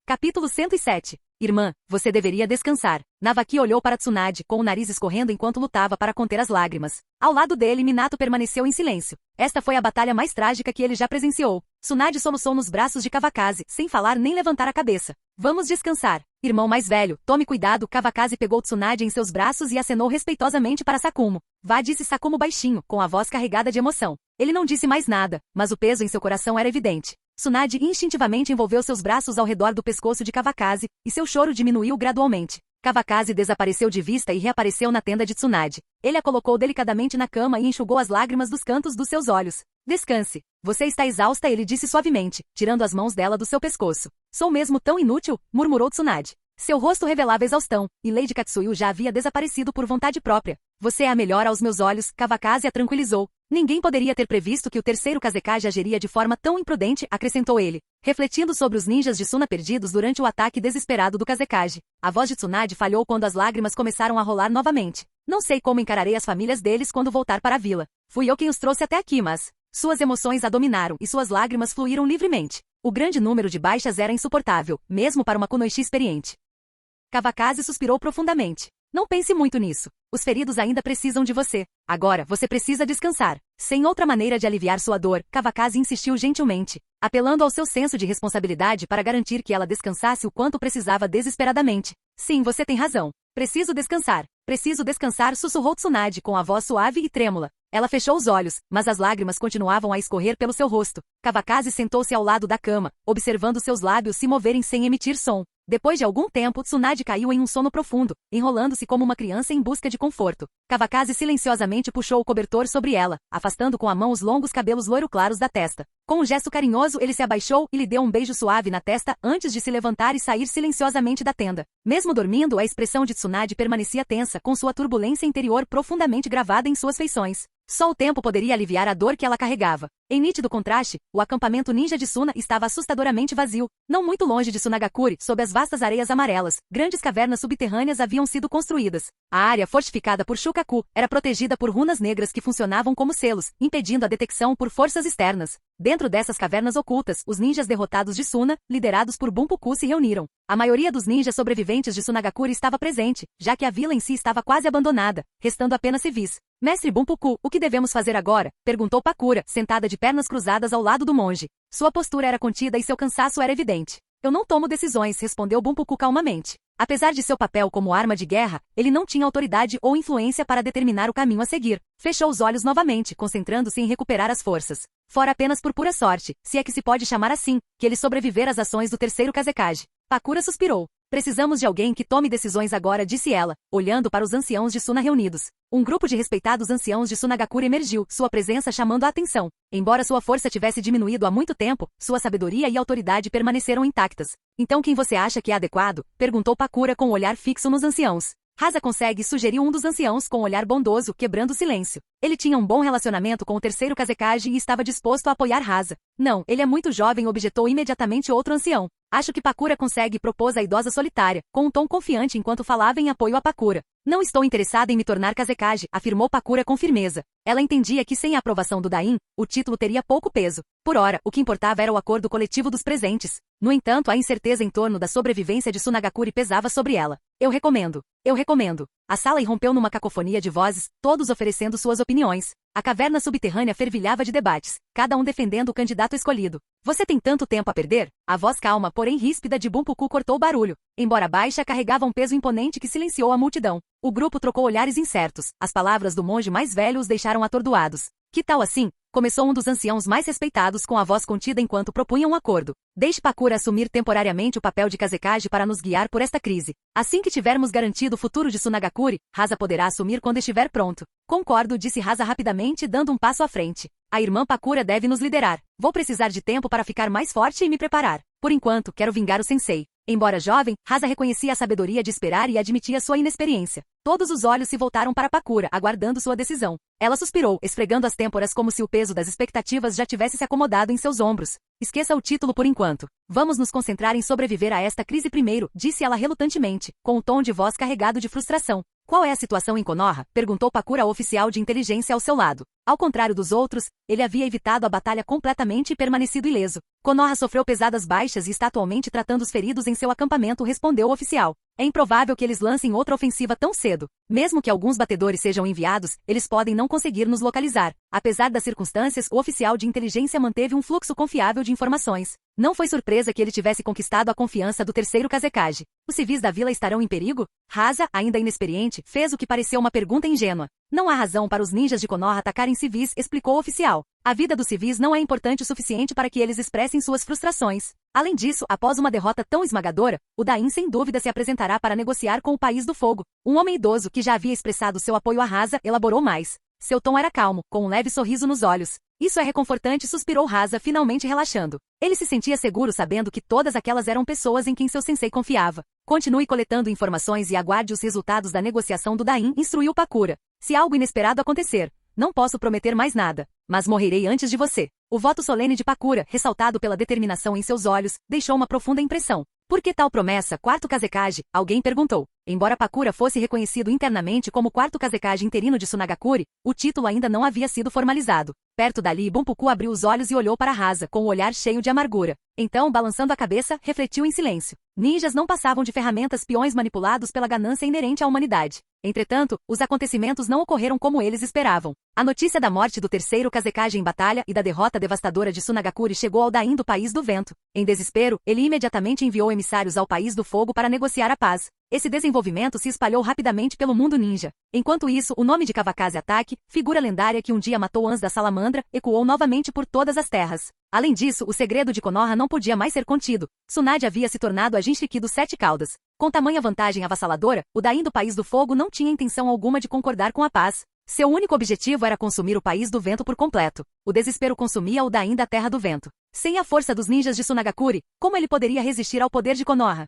Capítulo 107. Irmã, você deveria descansar. Navaki olhou para Tsunade, com o nariz escorrendo enquanto lutava para conter as lágrimas. Ao lado dele, Minato permaneceu em silêncio. Esta foi a batalha mais trágica que ele já presenciou. Tsunade soluçou nos braços de Kawakaze, sem falar nem levantar a cabeça. Vamos descansar. Irmão mais velho, tome cuidado. Kawakaze pegou Tsunade em seus braços e acenou respeitosamente para Sakumo. Vá, disse Sakumo baixinho, com a voz carregada de emoção. Ele não disse mais nada, mas o peso em seu coração era evidente. Tsunade instintivamente envolveu seus braços ao redor do pescoço de Kawakaze, e seu choro diminuiu gradualmente. Kawakaze desapareceu de vista e reapareceu na tenda de Tsunade. Ele a colocou delicadamente na cama e enxugou as lágrimas dos cantos dos seus olhos. Descanse. Você está exausta, ele disse suavemente, tirando as mãos dela do seu pescoço. Sou mesmo tão inútil? Murmurou Tsunade. Seu rosto revelava exaustão, e Lady Katsuyu já havia desaparecido por vontade própria. Você é a melhor aos meus olhos, Kawakaze a tranquilizou. Ninguém poderia ter previsto que o terceiro Kazekage agiria de forma tão imprudente, acrescentou ele, refletindo sobre os ninjas de Suna perdidos durante o ataque desesperado do Kazekage. A voz de Tsunade falhou quando as lágrimas começaram a rolar novamente. Não sei como encararei as famílias deles quando voltar para a vila. Fui eu quem os trouxe até aqui, mas... Suas emoções a dominaram e suas lágrimas fluíram livremente. O grande número de baixas era insuportável, mesmo para uma kunoichi experiente. Kawakaze suspirou profundamente. Não pense muito nisso. Os feridos ainda precisam de você. Agora, você precisa descansar. Sem outra maneira de aliviar sua dor, Kawakaze insistiu gentilmente, apelando ao seu senso de responsabilidade para garantir que ela descansasse o quanto precisava desesperadamente. Sim, você tem razão. Preciso descansar, sussurrou Tsunade com a voz suave e trêmula. Ela fechou os olhos, mas as lágrimas continuavam a escorrer pelo seu rosto. Kawakaze sentou-se ao lado da cama, observando seus lábios se moverem sem emitir som. Depois de algum tempo, Tsunade caiu em um sono profundo, enrolando-se como uma criança em busca de conforto. Kawakaze silenciosamente puxou o cobertor sobre ela, afastando com a mão os longos cabelos loiro-claros da testa. Com um gesto carinhoso, ele se abaixou e lhe deu um beijo suave na testa antes de se levantar e sair silenciosamente da tenda. Mesmo dormindo, a expressão de Tsunade permanecia tensa, com sua turbulência interior profundamente gravada em suas feições. Só o tempo poderia aliviar a dor que ela carregava. Em nítido contraste, o acampamento ninja de Suna estava assustadoramente vazio. Não muito longe de Sunagakure, sob as vastas areias amarelas, grandes cavernas subterrâneas haviam sido construídas. A área fortificada por Shukaku era protegida por runas negras que funcionavam como selos, impedindo a detecção por forças externas. Dentro dessas cavernas ocultas, os ninjas derrotados de Suna, liderados por Bunpuku, se reuniram. A maioria dos ninjas sobreviventes de Sunagakure estava presente, já que a vila em si estava quase abandonada, restando apenas civis. Mestre Bunpuku, o que devemos fazer agora? Perguntou Pakura, sentada de pernas cruzadas ao lado do monge. Sua postura era contida e seu cansaço era evidente. Eu não tomo decisões, respondeu Bunpuku calmamente. Apesar de seu papel como arma de guerra, ele não tinha autoridade ou influência para determinar o caminho a seguir. Fechou os olhos novamente, concentrando-se em recuperar as forças. Fora apenas por pura sorte, se é que se pode chamar assim, que ele sobreviver às ações do terceiro Kazekage. Pakura suspirou. Precisamos de alguém que tome decisões agora, disse ela, olhando para os anciãos de Suna reunidos. Um grupo de respeitados anciãos de Sunagakure emergiu, sua presença chamando a atenção. Embora sua força tivesse diminuído há muito tempo, sua sabedoria e autoridade permaneceram intactas. Então quem você acha que é adequado? Perguntou Pakura com um olhar fixo nos anciãos. Rasa consegue, sugeriu um dos anciãos com um olhar bondoso, quebrando o silêncio. Ele tinha um bom relacionamento com o terceiro Kazekage e estava disposto a apoiar Rasa. Não, ele é muito jovem, objetou imediatamente outro ancião. Acho que Pakura consegue, propôs a idosa solitária, com um tom confiante enquanto falava em apoio a Pakura. Não estou interessada em me tornar Kazekage, afirmou Pakura com firmeza. Ela entendia que sem a aprovação do Dain, o título teria pouco peso. Por ora, o que importava era o acordo coletivo dos presentes. No entanto, a incerteza em torno da sobrevivência de Sunagakure pesava sobre ela. Eu recomendo. A sala irrompeu numa cacofonia de vozes, todos oferecendo suas opiniões. A caverna subterrânea fervilhava de debates, cada um defendendo o candidato escolhido. Você tem tanto tempo a perder? A voz calma, porém ríspida de Bunpuku cortou o barulho. Embora baixa, carregava um peso imponente que silenciou a multidão. O grupo trocou olhares incertos. As palavras do monge mais velho os deixaram atordoados. Que tal assim? Começou um dos anciãos mais respeitados com a voz contida enquanto propunha um acordo. Deixe Pakura assumir temporariamente o papel de Kazekage para nos guiar por esta crise. Assim que tivermos garantido o futuro de Sunagakure, Rasa poderá assumir quando estiver pronto. Concordo, disse Rasa rapidamente, dando um passo à frente. A irmã Pakura deve nos liderar. Vou precisar de tempo para ficar mais forte e me preparar. Por enquanto, quero vingar o sensei. Embora jovem, Rasa reconhecia a sabedoria de esperar e admitia sua inexperiência. Todos os olhos se voltaram para Pakura, aguardando sua decisão. Ela suspirou, esfregando as têmporas como se o peso das expectativas já tivesse se acomodado em seus ombros. Esqueça o título por enquanto. Vamos nos concentrar em sobreviver a esta crise primeiro, disse ela relutantemente, com um tom de voz carregado de frustração. Qual é a situação em Konoha? Perguntou Pakura ao oficial de inteligência ao seu lado. Ao contrário dos outros, ele havia evitado a batalha completamente e permanecido ileso. Konoha sofreu pesadas baixas e está atualmente tratando os feridos em seu acampamento, respondeu o oficial. É improvável que eles lancem outra ofensiva tão cedo. Mesmo que alguns batedores sejam enviados, eles podem não conseguir nos localizar. Apesar das circunstâncias, o oficial de inteligência manteve um fluxo confiável de informações. Não foi surpresa que ele tivesse conquistado a confiança do terceiro Kazekage. Os civis da vila estarão em perigo? Rasa, ainda inexperiente, fez o que pareceu uma pergunta ingênua. Não há razão para os ninjas de Konoha atacarem civis, explicou o oficial. A vida dos civis não é importante o suficiente para que eles expressem suas frustrações. Além disso, após uma derrota tão esmagadora, o Dain sem dúvida se apresentará para negociar com o País do Fogo. Um homem idoso que já havia expressado seu apoio a Rasa elaborou mais. Seu tom era calmo, com um leve sorriso nos olhos. Isso é reconfortante, suspirou Rasa, finalmente relaxando. Ele se sentia seguro sabendo que todas aquelas eram pessoas em quem seu sensei confiava. Continue coletando informações e aguarde os resultados da negociação do Dain, instruiu Pakura. Se algo inesperado acontecer, não posso prometer mais nada, mas morrerei antes de você. O voto solene de Pakura, ressaltado pela determinação em seus olhos, deixou uma profunda impressão. Por que tal promessa, quarto Kazekage? Alguém perguntou. Embora Pakura fosse reconhecido internamente como quarto Kazekage interino de Tsunagakure, o título ainda não havia sido formalizado. Perto dali, Bunpuku abriu os olhos e olhou para Rasa, com o olhar cheio de amargura. Então, balançando a cabeça, refletiu em silêncio. Ninjas não passavam de ferramentas peões manipulados pela ganância inerente à humanidade. Entretanto, os acontecimentos não ocorreram como eles esperavam. A notícia da morte do terceiro Kazekage em batalha e da derrota devastadora de Tsunagakure chegou ao Dain do País do Vento. Em desespero, ele imediatamente enviou emissários ao País do Fogo para negociar a paz. Esse desenvolvimento se espalhou rapidamente pelo mundo ninja. Enquanto isso, o nome de Kawakaze Atake, figura lendária que um dia matou Ans da Salamandra, ecoou novamente por todas as terras. Além disso, o segredo de Konoha não podia mais ser contido. Tsunade havia se tornado a Jinchuriki dos Sete Caudas. Com tamanha vantagem avassaladora, o Dain do País do Fogo não tinha intenção alguma de concordar com a paz. Seu único objetivo era consumir o País do Vento por completo. O desespero consumia o Dain da Terra do Vento. Sem a força dos ninjas de Tsunagakure, como ele poderia resistir ao poder de Konoha?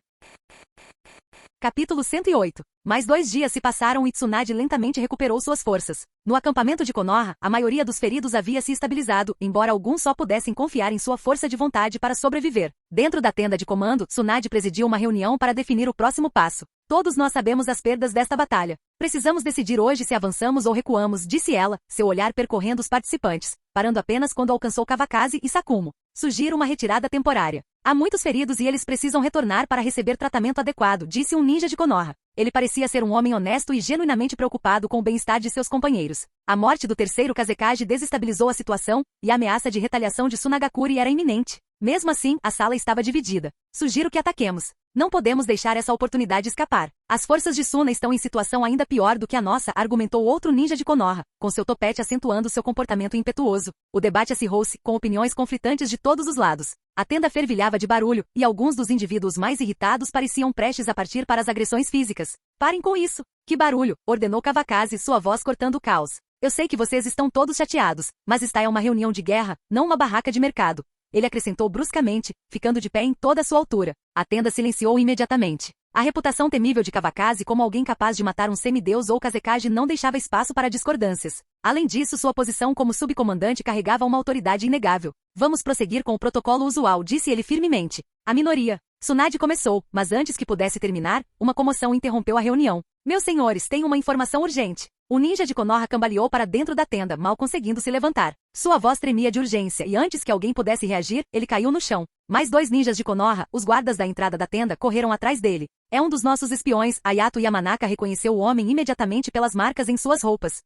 Capítulo 108. Mais 2 dias se passaram e Tsunade lentamente recuperou suas forças. No acampamento de Konoha, a maioria dos feridos havia se estabilizado, embora alguns só pudessem confiar em sua força de vontade para sobreviver. Dentro da tenda de comando, Tsunade presidiu uma reunião para definir o próximo passo. Todos nós sabemos as perdas desta batalha. Precisamos decidir hoje se avançamos ou recuamos, disse ela, seu olhar percorrendo os participantes, parando apenas quando alcançou Kawakaze e Sakumo. Sugiro uma retirada temporária. Há muitos feridos e eles precisam retornar para receber tratamento adequado, disse um ninja de Konoha. Ele parecia ser um homem honesto e genuinamente preocupado com o bem-estar de seus companheiros. A morte do terceiro Kazekage desestabilizou a situação, e a ameaça de retaliação de Tsunagakure era iminente. Mesmo assim, a sala estava dividida. Sugiro que ataquemos. Não podemos deixar essa oportunidade escapar. As forças de Suna estão em situação ainda pior do que a nossa, argumentou outro ninja de Konoha, com seu topete acentuando seu comportamento impetuoso. O debate acirrou-se, com opiniões conflitantes de todos os lados. A tenda fervilhava de barulho, e alguns dos indivíduos mais irritados pareciam prestes a partir para as agressões físicas. Parem com isso! Que barulho! Ordenou Kawakaze, sua voz cortando o caos. Eu sei que vocês estão todos chateados, mas esta é uma reunião de guerra, não uma barraca de mercado. Ele acrescentou bruscamente, ficando de pé em toda a sua altura. A tenda silenciou imediatamente. A reputação temível de Kawakaze como alguém capaz de matar um semideus ou Kazekage não deixava espaço para discordâncias. Além disso, sua posição como subcomandante carregava uma autoridade inegável. Vamos prosseguir com o protocolo usual, disse ele firmemente. A minoria. Tsunade começou, mas antes que pudesse terminar, uma comoção interrompeu a reunião. Meus senhores, tenho uma informação urgente. O ninja de Konoha cambaleou para dentro da tenda, mal conseguindo se levantar. Sua voz tremia de urgência e antes que alguém pudesse reagir, ele caiu no chão. Mais 2 ninjas de Konoha, os guardas da entrada da tenda, correram atrás dele. É um dos nossos espiões, Ayato Yamanaka reconheceu o homem imediatamente pelas marcas em suas roupas.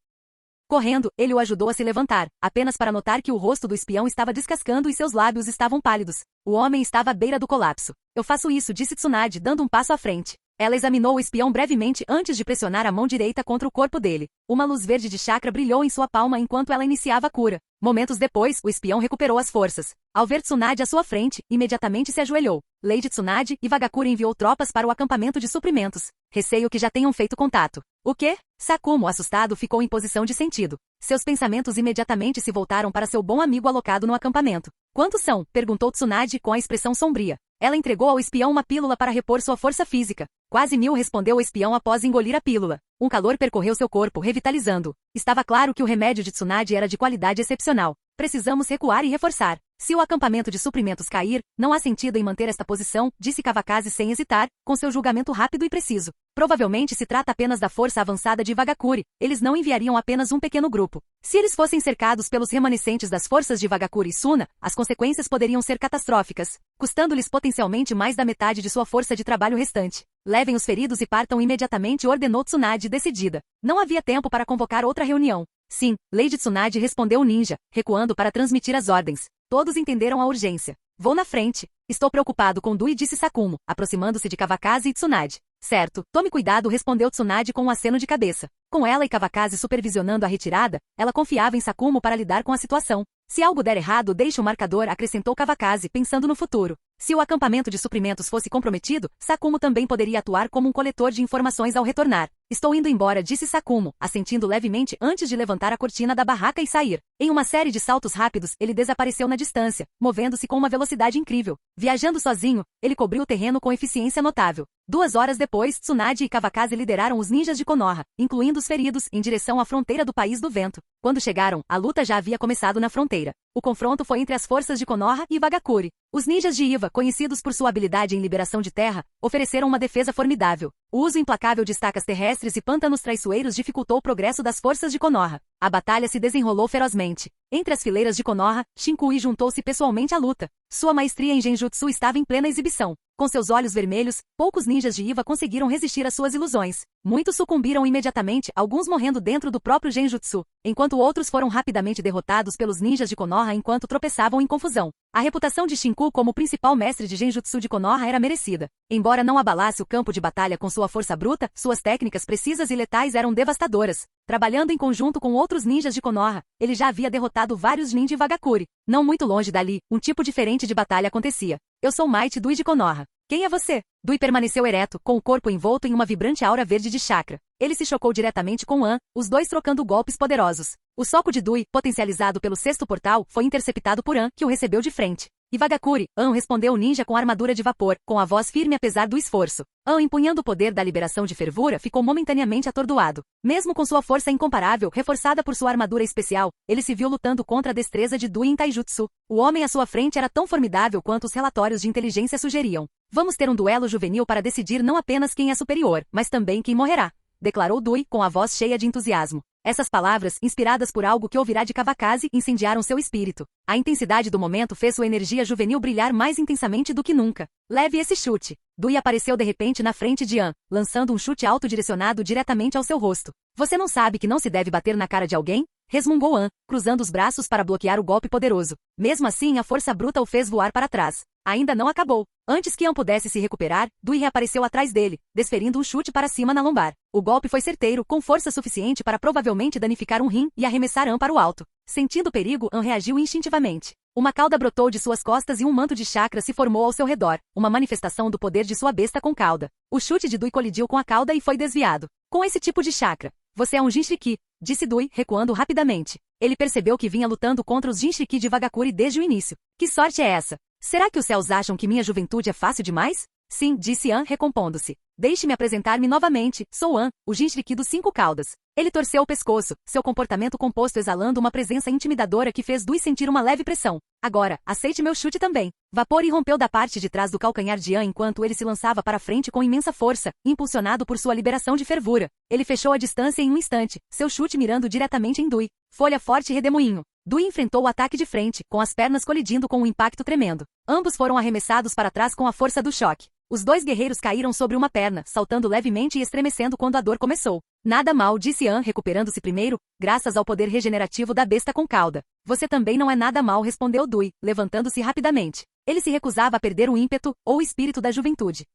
Correndo, ele o ajudou a se levantar, apenas para notar que o rosto do espião estava descascando e seus lábios estavam pálidos. O homem estava à beira do colapso. Eu faço isso, disse Tsunade, dando um passo à frente. Ela examinou o espião brevemente antes de pressionar a mão direita contra o corpo dele. Uma luz verde de chakra brilhou em sua palma enquanto ela iniciava a cura. Momentos depois, o espião recuperou as forças. Ao ver Tsunade à sua frente, imediatamente se ajoelhou. Lady Tsunade, Iwagakure enviou tropas para o acampamento de suprimentos. Receio que já tenham feito contato. O quê? Sakumo, assustado, ficou em posição de sentido. Seus pensamentos imediatamente se voltaram para seu bom amigo alocado no acampamento. Quantos são? Perguntou Tsunade com a expressão sombria. Ela entregou ao espião uma pílula para repor sua força física. Quase 1000, respondeu o espião após engolir a pílula. Um calor percorreu seu corpo, revitalizando-o. Estava claro que o remédio de Tsunade era de qualidade excepcional. Precisamos recuar e reforçar. Se o acampamento de suprimentos cair, não há sentido em manter esta posição, disse Kawakaze sem hesitar, com seu julgamento rápido e preciso. Provavelmente se trata apenas da força avançada de Iwagakure. Eles não enviariam apenas um pequeno grupo. Se eles fossem cercados pelos remanescentes das forças de Iwagakure e Suna, as consequências poderiam ser catastróficas, custando-lhes potencialmente mais da metade de sua força de trabalho restante. Levem os feridos e partam imediatamente, ordenou Tsunade decidida. Não havia tempo para convocar outra reunião. Sim, Lady Tsunade, respondeu o ninja, recuando para transmitir as ordens. Todos entenderam a urgência. Vou na frente. Estou preocupado com Dui, disse Sakumo, aproximando-se de Kawakaze e Tsunade. Certo, tome cuidado, respondeu Tsunade com um aceno de cabeça. Com ela e Kawakaze supervisionando a retirada, ela confiava em Sakumo para lidar com a situação. Se algo der errado, deixe o marcador, acrescentou Kawakaze, pensando no futuro. Se o acampamento de suprimentos fosse comprometido, Sakumo também poderia atuar como um coletor de informações ao retornar. Estou indo embora, disse Sakumo, assentindo levemente antes de levantar a cortina da barraca e sair. Em uma série de saltos rápidos, ele desapareceu na distância, movendo-se com uma velocidade incrível. Viajando sozinho, ele cobriu o terreno com eficiência notável. 2 horas depois, Tsunade e Kawakaze lideraram os ninjas de Konoha, incluindo os feridos, em direção à fronteira do País do Vento. Quando chegaram, a luta já havia começado na fronteira. O confronto foi entre as forças de Konoha e Wagakure. Os ninjas de Iva, conhecidos por sua habilidade em liberação de terra, ofereceram uma defesa formidável. O uso implacável de estacas terrestres e pântanos traiçoeiros dificultou o progresso das forças de Konoha. A batalha se desenrolou ferozmente. Entre as fileiras de Konoha, Shinkui juntou-se pessoalmente à luta. Sua maestria em Genjutsu estava em plena exibição. Com seus olhos vermelhos, poucos ninjas de Iva conseguiram resistir às suas ilusões. Muitos sucumbiram imediatamente, alguns morrendo dentro do próprio Genjutsu, enquanto outros foram rapidamente derrotados pelos ninjas de Konoha enquanto tropeçavam em confusão. A reputação de Shinku como principal mestre de Genjutsu de Konoha era merecida. Embora não abalasse o campo de batalha com sua força bruta, suas técnicas precisas e letais eram devastadoras. Trabalhando em conjunto com outros ninjas de Konoha, ele já havia derrotado vários ninjas de Wagakure. Não muito longe dali, um tipo diferente de batalha acontecia. Eu sou Might Dui de Konoha. Quem é você? Dui permaneceu ereto, com o corpo envolto em uma vibrante aura verde de chakra. Ele se chocou diretamente com An, os dois trocando golpes poderosos. O soco de Dui, potencializado pelo sexto portal, foi interceptado por An, que o recebeu de frente. E Wagakure, An respondeu o ninja com armadura de vapor, com a voz firme apesar do esforço. An, empunhando o poder da liberação de fervura, ficou momentaneamente atordoado. Mesmo com sua força incomparável, reforçada por sua armadura especial, ele se viu lutando contra a destreza de Dui em Taijutsu. O homem à sua frente era tão formidável quanto os relatórios de inteligência sugeriam. Vamos ter um duelo juvenil para decidir não apenas quem é superior, mas também quem morrerá, declarou Dui, com a voz cheia de entusiasmo. Essas palavras, inspiradas por algo que ouvirá de Kawakaze, incendiaram seu espírito. A intensidade do momento fez sua energia juvenil brilhar mais intensamente do que nunca. Leve esse chute. Dui apareceu de repente na frente de An, lançando um chute alto direcionado diretamente ao seu rosto. Você não sabe que não se deve bater na cara de alguém? Resmungou An, cruzando os braços para bloquear o golpe poderoso. Mesmo assim, a força bruta o fez voar para trás. Ainda não acabou. Antes que An pudesse se recuperar, Dui reapareceu atrás dele, desferindo um chute para cima na lombar. O golpe foi certeiro, com força suficiente para provavelmente danificar um rim e arremessar An para o alto. Sentindo o perigo, An reagiu instintivamente. Uma cauda brotou de suas costas e um manto de chakra se formou ao seu redor, uma manifestação do poder de sua besta com cauda. O chute de Dui colidiu com a cauda e foi desviado. Com esse tipo de chakra, você é um Jinchuriki, disse Dui, recuando rapidamente. Ele percebeu que vinha lutando contra os Jinchuriki de Wagakure desde o início. Que sorte é essa? Será que os céus acham que minha juventude é fácil demais? Sim, disse An, recompondo-se. Deixe-me apresentar-me novamente, sou An, o Jinchuriki dos 5 caudas. Ele torceu o pescoço, seu comportamento composto exalando uma presença intimidadora que fez Dui sentir uma leve pressão. Agora, aceite meu chute também. Vapor irrompeu da parte de trás do calcanhar de An enquanto ele se lançava para frente com imensa força, impulsionado por sua liberação de fervura. Ele fechou a distância em um instante, seu chute mirando diretamente em Dui. Folha forte e redemoinho. Dui enfrentou o ataque de frente, com as pernas colidindo com um impacto tremendo. Ambos foram arremessados para trás com a força do choque. Os dois guerreiros caíram sobre uma perna, saltando levemente e estremecendo quando a dor começou. Nada mal, disse An, recuperando-se primeiro, graças ao poder regenerativo da besta com cauda. Você também não é nada mal, respondeu Dui, levantando-se rapidamente. Ele se recusava a perder o ímpeto, ou o espírito da juventude.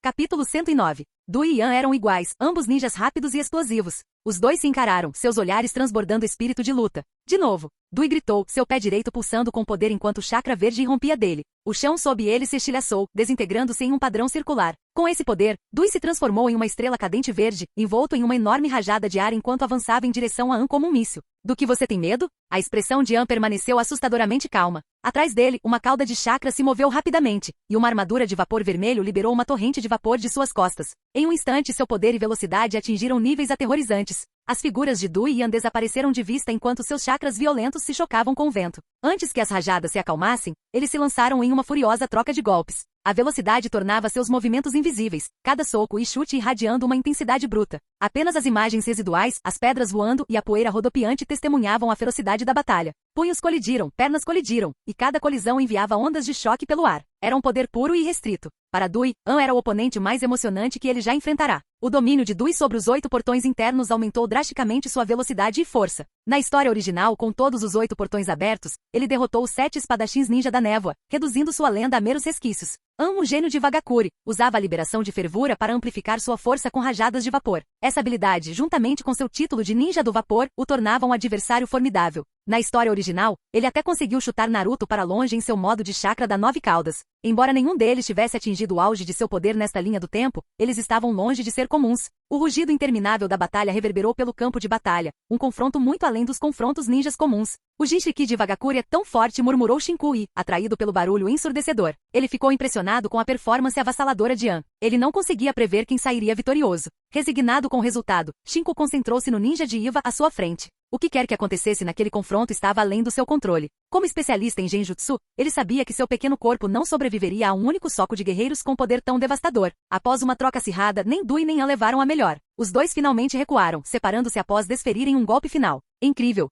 Capítulo 109. Dui e An eram iguais, ambos ninjas rápidos e explosivos. Os dois se encararam, seus olhares transbordando espírito de luta. De novo, Dui gritou, seu pé direito pulsando com poder enquanto o chakra verde irrompia dele. O chão sob ele se estilhaçou, desintegrando-se em um padrão circular. Com esse poder, Dui se transformou em uma estrela cadente verde, envolto em uma enorme rajada de ar enquanto avançava em direção a An como um míssil. Do que você tem medo? A expressão de An permaneceu assustadoramente calma. Atrás dele, uma cauda de chakra se moveu rapidamente, e uma armadura de vapor vermelho liberou uma torrente de vapor de suas costas. Em um instante, seu poder e velocidade atingiram níveis aterrorizantes. As figuras de Dui e An desapareceram de vista enquanto seus chakras violentos se chocavam com o vento. Antes que as rajadas se acalmassem, eles se lançaram em uma furiosa troca de golpes. A velocidade tornava seus movimentos invisíveis, cada soco e chute irradiando uma intensidade bruta. Apenas as imagens residuais, as pedras voando e a poeira rodopiante testemunhavam a ferocidade da batalha. Punhos colidiram, pernas colidiram, e cada colisão enviava ondas de choque pelo ar. Era um poder puro e irrestrito. Para Dui, An era o oponente mais emocionante que ele já enfrentará. O domínio de Dui sobre os 8 portões internos aumentou drasticamente sua velocidade e força. Na história original, com todos os 8 portões abertos, ele derrotou os 7 espadachins ninja da névoa, reduzindo sua lenda a meros resquícios. An, um gênio de Wagakure, usava a liberação de fervura para amplificar sua força com rajadas de vapor. Essa habilidade, juntamente com seu título de ninja do vapor, o tornava um adversário formidável. Na história original, ele até conseguiu chutar Naruto para longe em seu modo de chakra da 9 caudas. Embora nenhum deles tivesse atingido o auge de seu poder nesta linha do tempo, eles estavam longe de ser comuns. O rugido interminável da batalha reverberou pelo campo de batalha, um confronto muito além dos confrontos ninjas comuns. O Jinchuriki de Vagakure é tão forte, murmurou Shinkui, atraído pelo barulho ensurdecedor. Ele ficou impressionado com a performance avassaladora de An. Ele não conseguia prever quem sairia vitorioso. Resignado com o resultado, Shinku concentrou-se no ninja de Iva à sua frente. O que quer que acontecesse naquele confronto estava além do seu controle. Como especialista em genjutsu, ele sabia que seu pequeno corpo não sobreviveria a um único soco de guerreiros com poder tão devastador. Após uma troca acirrada, nem Du e nem An levaram a melhor. Os dois finalmente recuaram, separando-se após desferirem um golpe final. Incrível!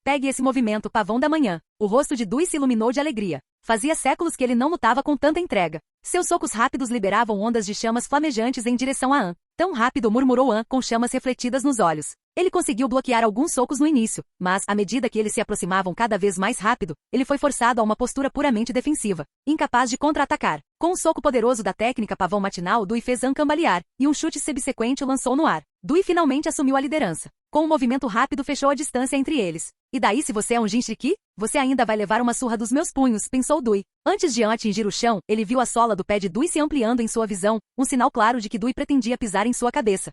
Pegue esse movimento, pavão da manhã. O rosto de Dui se iluminou de alegria. Fazia séculos que ele não lutava com tanta entrega. Seus socos rápidos liberavam ondas de chamas flamejantes em direção a An. Tão rápido, murmurou An, com chamas refletidas nos olhos. Ele conseguiu bloquear alguns socos no início, mas, à medida que eles se aproximavam cada vez mais rápido, ele foi forçado a uma postura puramente defensiva, incapaz de contra-atacar. Com um soco poderoso da técnica pavão matinal, Dui fez An cambalear, e um chute subsequente o lançou no ar. Dui finalmente assumiu a liderança. Com um movimento rápido fechou a distância entre eles. E daí, se você é um Jinchuriki? Você ainda vai levar uma surra dos meus punhos, pensou Dui. Antes de An atingir o chão, ele viu a sola do pé de Dui se ampliando em sua visão, um sinal claro de que Dui pretendia pisar em sua cabeça.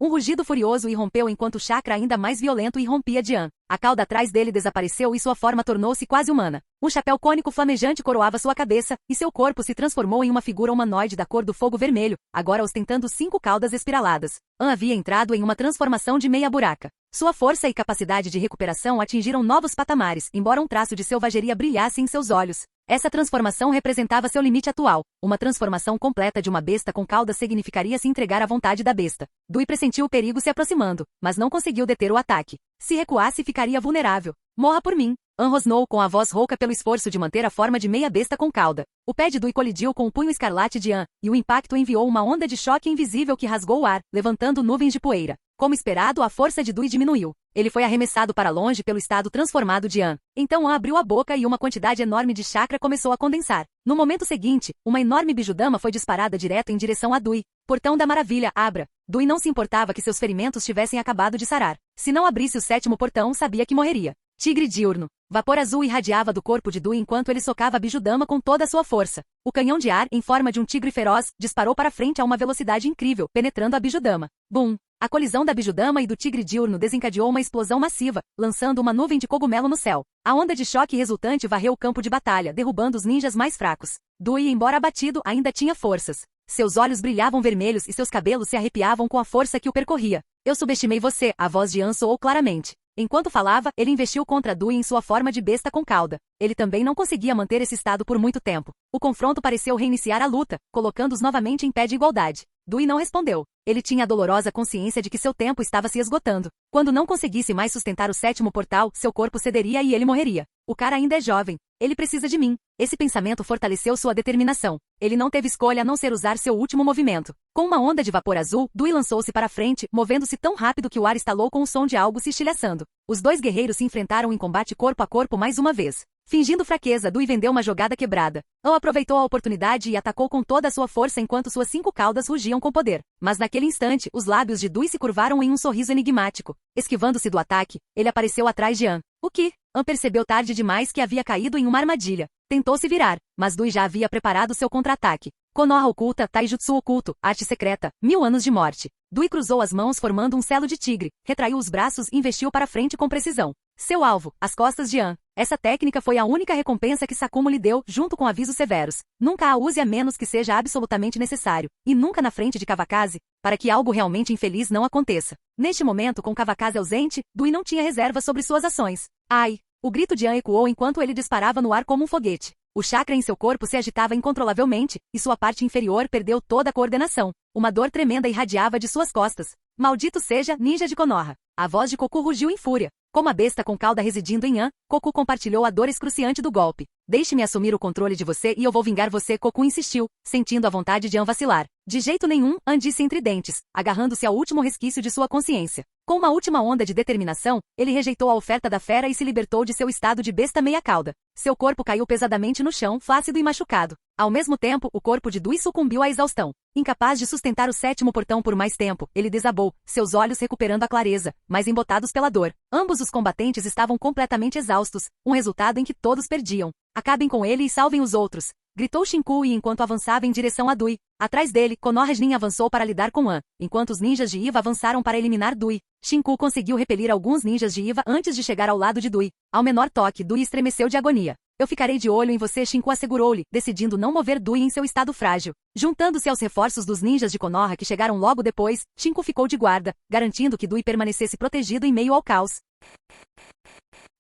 Um rugido furioso irrompeu enquanto o chakra ainda mais violento irrompia de An. A cauda atrás dele desapareceu e sua forma tornou-se quase humana. Um chapéu cônico flamejante coroava sua cabeça, e seu corpo se transformou em uma figura humanoide da cor do fogo vermelho, agora ostentando 5 caudas espiraladas. An havia entrado em uma transformação de meia buraca. Sua força e capacidade de recuperação atingiram novos patamares, embora um traço de selvageria brilhasse em seus olhos. Essa transformação representava seu limite atual. Uma transformação completa de uma besta com cauda significaria se entregar à vontade da besta. Dui pressentiu o perigo se aproximando, mas não conseguiu deter o ataque. Se recuasse, ficaria vulnerável. Morra por mim! An rosnou com a voz rouca pelo esforço de manter a forma de meia besta com cauda. O pé de Dui colidiu com o punho escarlate de An, e o impacto enviou uma onda de choque invisível que rasgou o ar, levantando nuvens de poeira. Como esperado, a força de Dui diminuiu. Ele foi arremessado para longe pelo estado transformado de An. Então An abriu a boca e uma quantidade enorme de chakra começou a condensar. No momento seguinte, uma enorme bijudama foi disparada direto em direção a Dui. Portão da maravilha, abra. Dui não se importava que seus ferimentos tivessem acabado de sarar. Se não abrisse o 7º portão, sabia que morreria. Tigre diurno. Vapor azul irradiava do corpo de Dui enquanto ele socava a bijudama com toda a sua força. O canhão de ar, em forma de um tigre feroz, disparou para frente a uma velocidade incrível, penetrando a bijudama. Bum! A colisão da bijudama e do tigre diurno desencadeou uma explosão massiva, lançando uma nuvem de cogumelo no céu. A onda de choque resultante varreu o campo de batalha, derrubando os ninjas mais fracos. Dui, embora abatido, ainda tinha forças. Seus olhos brilhavam vermelhos e seus cabelos se arrepiavam com a força que o percorria. Eu subestimei você, a voz de An soou claramente. Enquanto falava, ele investiu contra Dui em sua forma de besta com cauda. Ele também não conseguia manter esse estado por muito tempo. O confronto pareceu reiniciar a luta, colocando-os novamente em pé de igualdade. Dui não respondeu. Ele tinha a dolorosa consciência de que seu tempo estava se esgotando. Quando não conseguisse mais sustentar o 7º portal, seu corpo cederia e ele morreria. O cara ainda é jovem. Ele precisa de mim. Esse pensamento fortaleceu sua determinação. Ele não teve escolha a não ser usar seu último movimento. Com uma onda de vapor azul, Dui lançou-se para frente, movendo-se tão rápido que o ar estalou com o som de algo se estilhaçando. Os dois guerreiros se enfrentaram em combate corpo a corpo mais uma vez. Fingindo fraqueza, Dui vendeu uma jogada quebrada. An aproveitou a oportunidade e atacou com toda a sua força enquanto suas 5 caudas rugiam com poder. Mas naquele instante, os lábios de Dui se curvaram em um sorriso enigmático. Esquivando-se do ataque, ele apareceu atrás de An. O que? An percebeu tarde demais que havia caído em uma armadilha. Tentou se virar, mas Dui já havia preparado seu contra-ataque. Konoha oculta, Taijutsu oculto, arte secreta, 1000 anos de morte. Dui cruzou as mãos formando um selo de tigre, retraiu os braços e investiu para frente com precisão. Seu alvo, as costas de An. Essa técnica foi a única recompensa que Sakumo lhe deu, junto com avisos severos. Nunca a use a menos que seja absolutamente necessário, e nunca na frente de Kawakaze, para que algo realmente infeliz não aconteça. Neste momento, com Kawakaze ausente, Dui não tinha reserva sobre suas ações. Ai! O grito de An ecoou enquanto ele disparava no ar como um foguete. O chakra em seu corpo se agitava incontrolavelmente, e sua parte inferior perdeu toda a coordenação. Uma dor tremenda irradiava de suas costas. Maldito seja, ninja de Konoha! A voz de Koku rugiu em fúria. Como a besta com cauda residindo em An, Koku compartilhou a dor excruciante do golpe. Deixe-me assumir o controle de você e eu vou vingar você, Koku insistiu, sentindo a vontade de An vacilar. De jeito nenhum, An disse entre dentes, agarrando-se ao último resquício de sua consciência. Com uma última onda de determinação, ele rejeitou a oferta da fera e se libertou de seu estado de besta meia cauda. Seu corpo caiu pesadamente no chão, flácido e machucado. Ao mesmo tempo, o corpo de Dui sucumbiu à exaustão. Incapaz de sustentar o 7º portão por mais tempo, ele desabou, gritou, seus olhos recuperando a clareza, mas embotados pela dor. Ambos os combatentes estavam completamente exaustos, um resultado em que todos perdiam. Acabem com ele e salvem os outros, gritou Shinku e enquanto avançava em direção a Dui. Atrás dele, Konoha Jin avançou para lidar com An, enquanto os ninjas de Iva avançaram para eliminar Dui. Shinku conseguiu repelir alguns ninjas de Iva antes de chegar ao lado de Dui. Ao menor toque, Dui estremeceu de agonia. Eu ficarei de olho em você, Shinku assegurou-lhe, decidindo não mover Dui em seu estado frágil. Juntando-se aos reforços dos ninjas de Konoha que chegaram logo depois, Shinku ficou de guarda, garantindo que Dui permanecesse protegido em meio ao caos.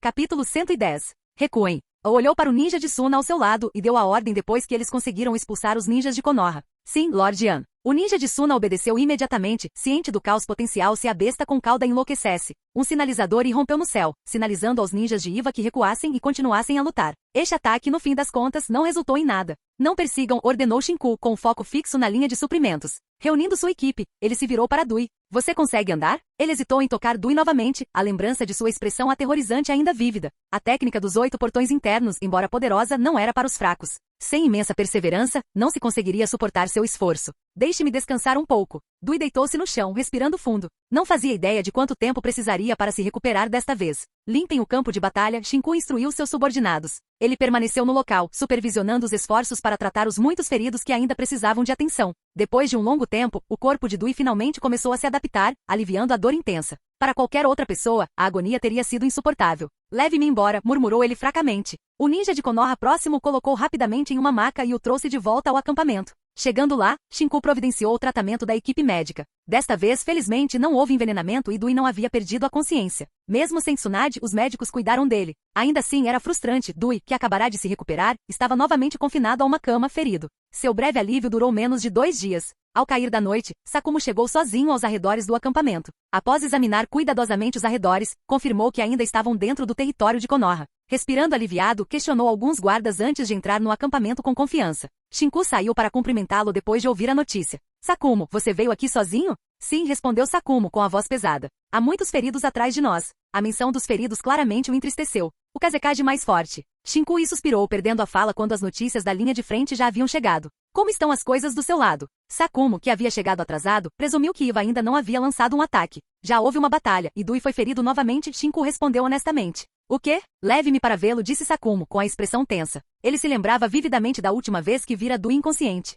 Capítulo 110. Recuem. Olhou para o ninja de Suna ao seu lado e deu a ordem depois que eles conseguiram expulsar os ninjas de Konoha. Sim, Lord Yan. O ninja de Suna obedeceu imediatamente, ciente do caos potencial se a besta com cauda enlouquecesse. Um sinalizador irrompeu no céu, sinalizando aos ninjas de Iva que recuassem e continuassem a lutar. Este ataque, no fim das contas, não resultou em nada. Não persigam, ordenou Shinku com foco fixo na linha de suprimentos. Reunindo sua equipe, ele se virou para Dui. Você consegue andar? Ele hesitou em tocar Dui novamente, a lembrança de sua expressão aterrorizante ainda vívida. A técnica dos 8 portões internos, embora poderosa, não era para os fracos. Sem imensa perseverança, não se conseguiria suportar seu esforço. Deixe-me descansar um pouco. Dui deitou-se no chão, respirando fundo. Não fazia ideia de quanto tempo precisaria para se recuperar desta vez. Limpem o campo de batalha, Shinku instruiu seus subordinados. Ele permaneceu no local, supervisionando os esforços para tratar os muitos feridos que ainda precisavam de atenção. Depois de um longo tempo, o corpo de Dui finalmente começou a se adaptar, aliviando a dor intensa. Para qualquer outra pessoa, a agonia teria sido insuportável. Leve-me embora, murmurou ele fracamente. O ninja de Konoha próximo o colocou rapidamente em uma maca e o trouxe de volta ao acampamento. Chegando lá, Shinku providenciou o tratamento da equipe médica. Desta vez, felizmente, não houve envenenamento e Dui não havia perdido a consciência. Mesmo sem Tsunade, os médicos cuidaram dele. Ainda assim, era frustrante. Dui, que acabará de se recuperar, estava novamente confinado a uma cama, ferido. Seu breve alívio durou menos de 2 dias. Ao cair da noite, Sakumo chegou sozinho aos arredores do acampamento. Após examinar cuidadosamente os arredores, confirmou que ainda estavam dentro do território de Konoha. Respirando aliviado, questionou alguns guardas antes de entrar no acampamento com confiança. Shinku saiu para cumprimentá-lo depois de ouvir a notícia. Sakumo, você veio aqui sozinho? Sim, respondeu Sakumo com a voz pesada. Há muitos feridos atrás de nós. A menção dos feridos claramente o entristeceu. O Kazekage mais forte. Shinkui suspirou, perdendo a fala quando as notícias da linha de frente já haviam chegado. Como estão as coisas do seu lado? Sakumo, que havia chegado atrasado, presumiu que Iva ainda não havia lançado um ataque. Já houve uma batalha, e Dui foi ferido novamente, Shinku respondeu honestamente. O quê? Leve-me para vê-lo, disse Sakumo, com a expressão tensa. Ele se lembrava vividamente da última vez que vira Dui inconsciente.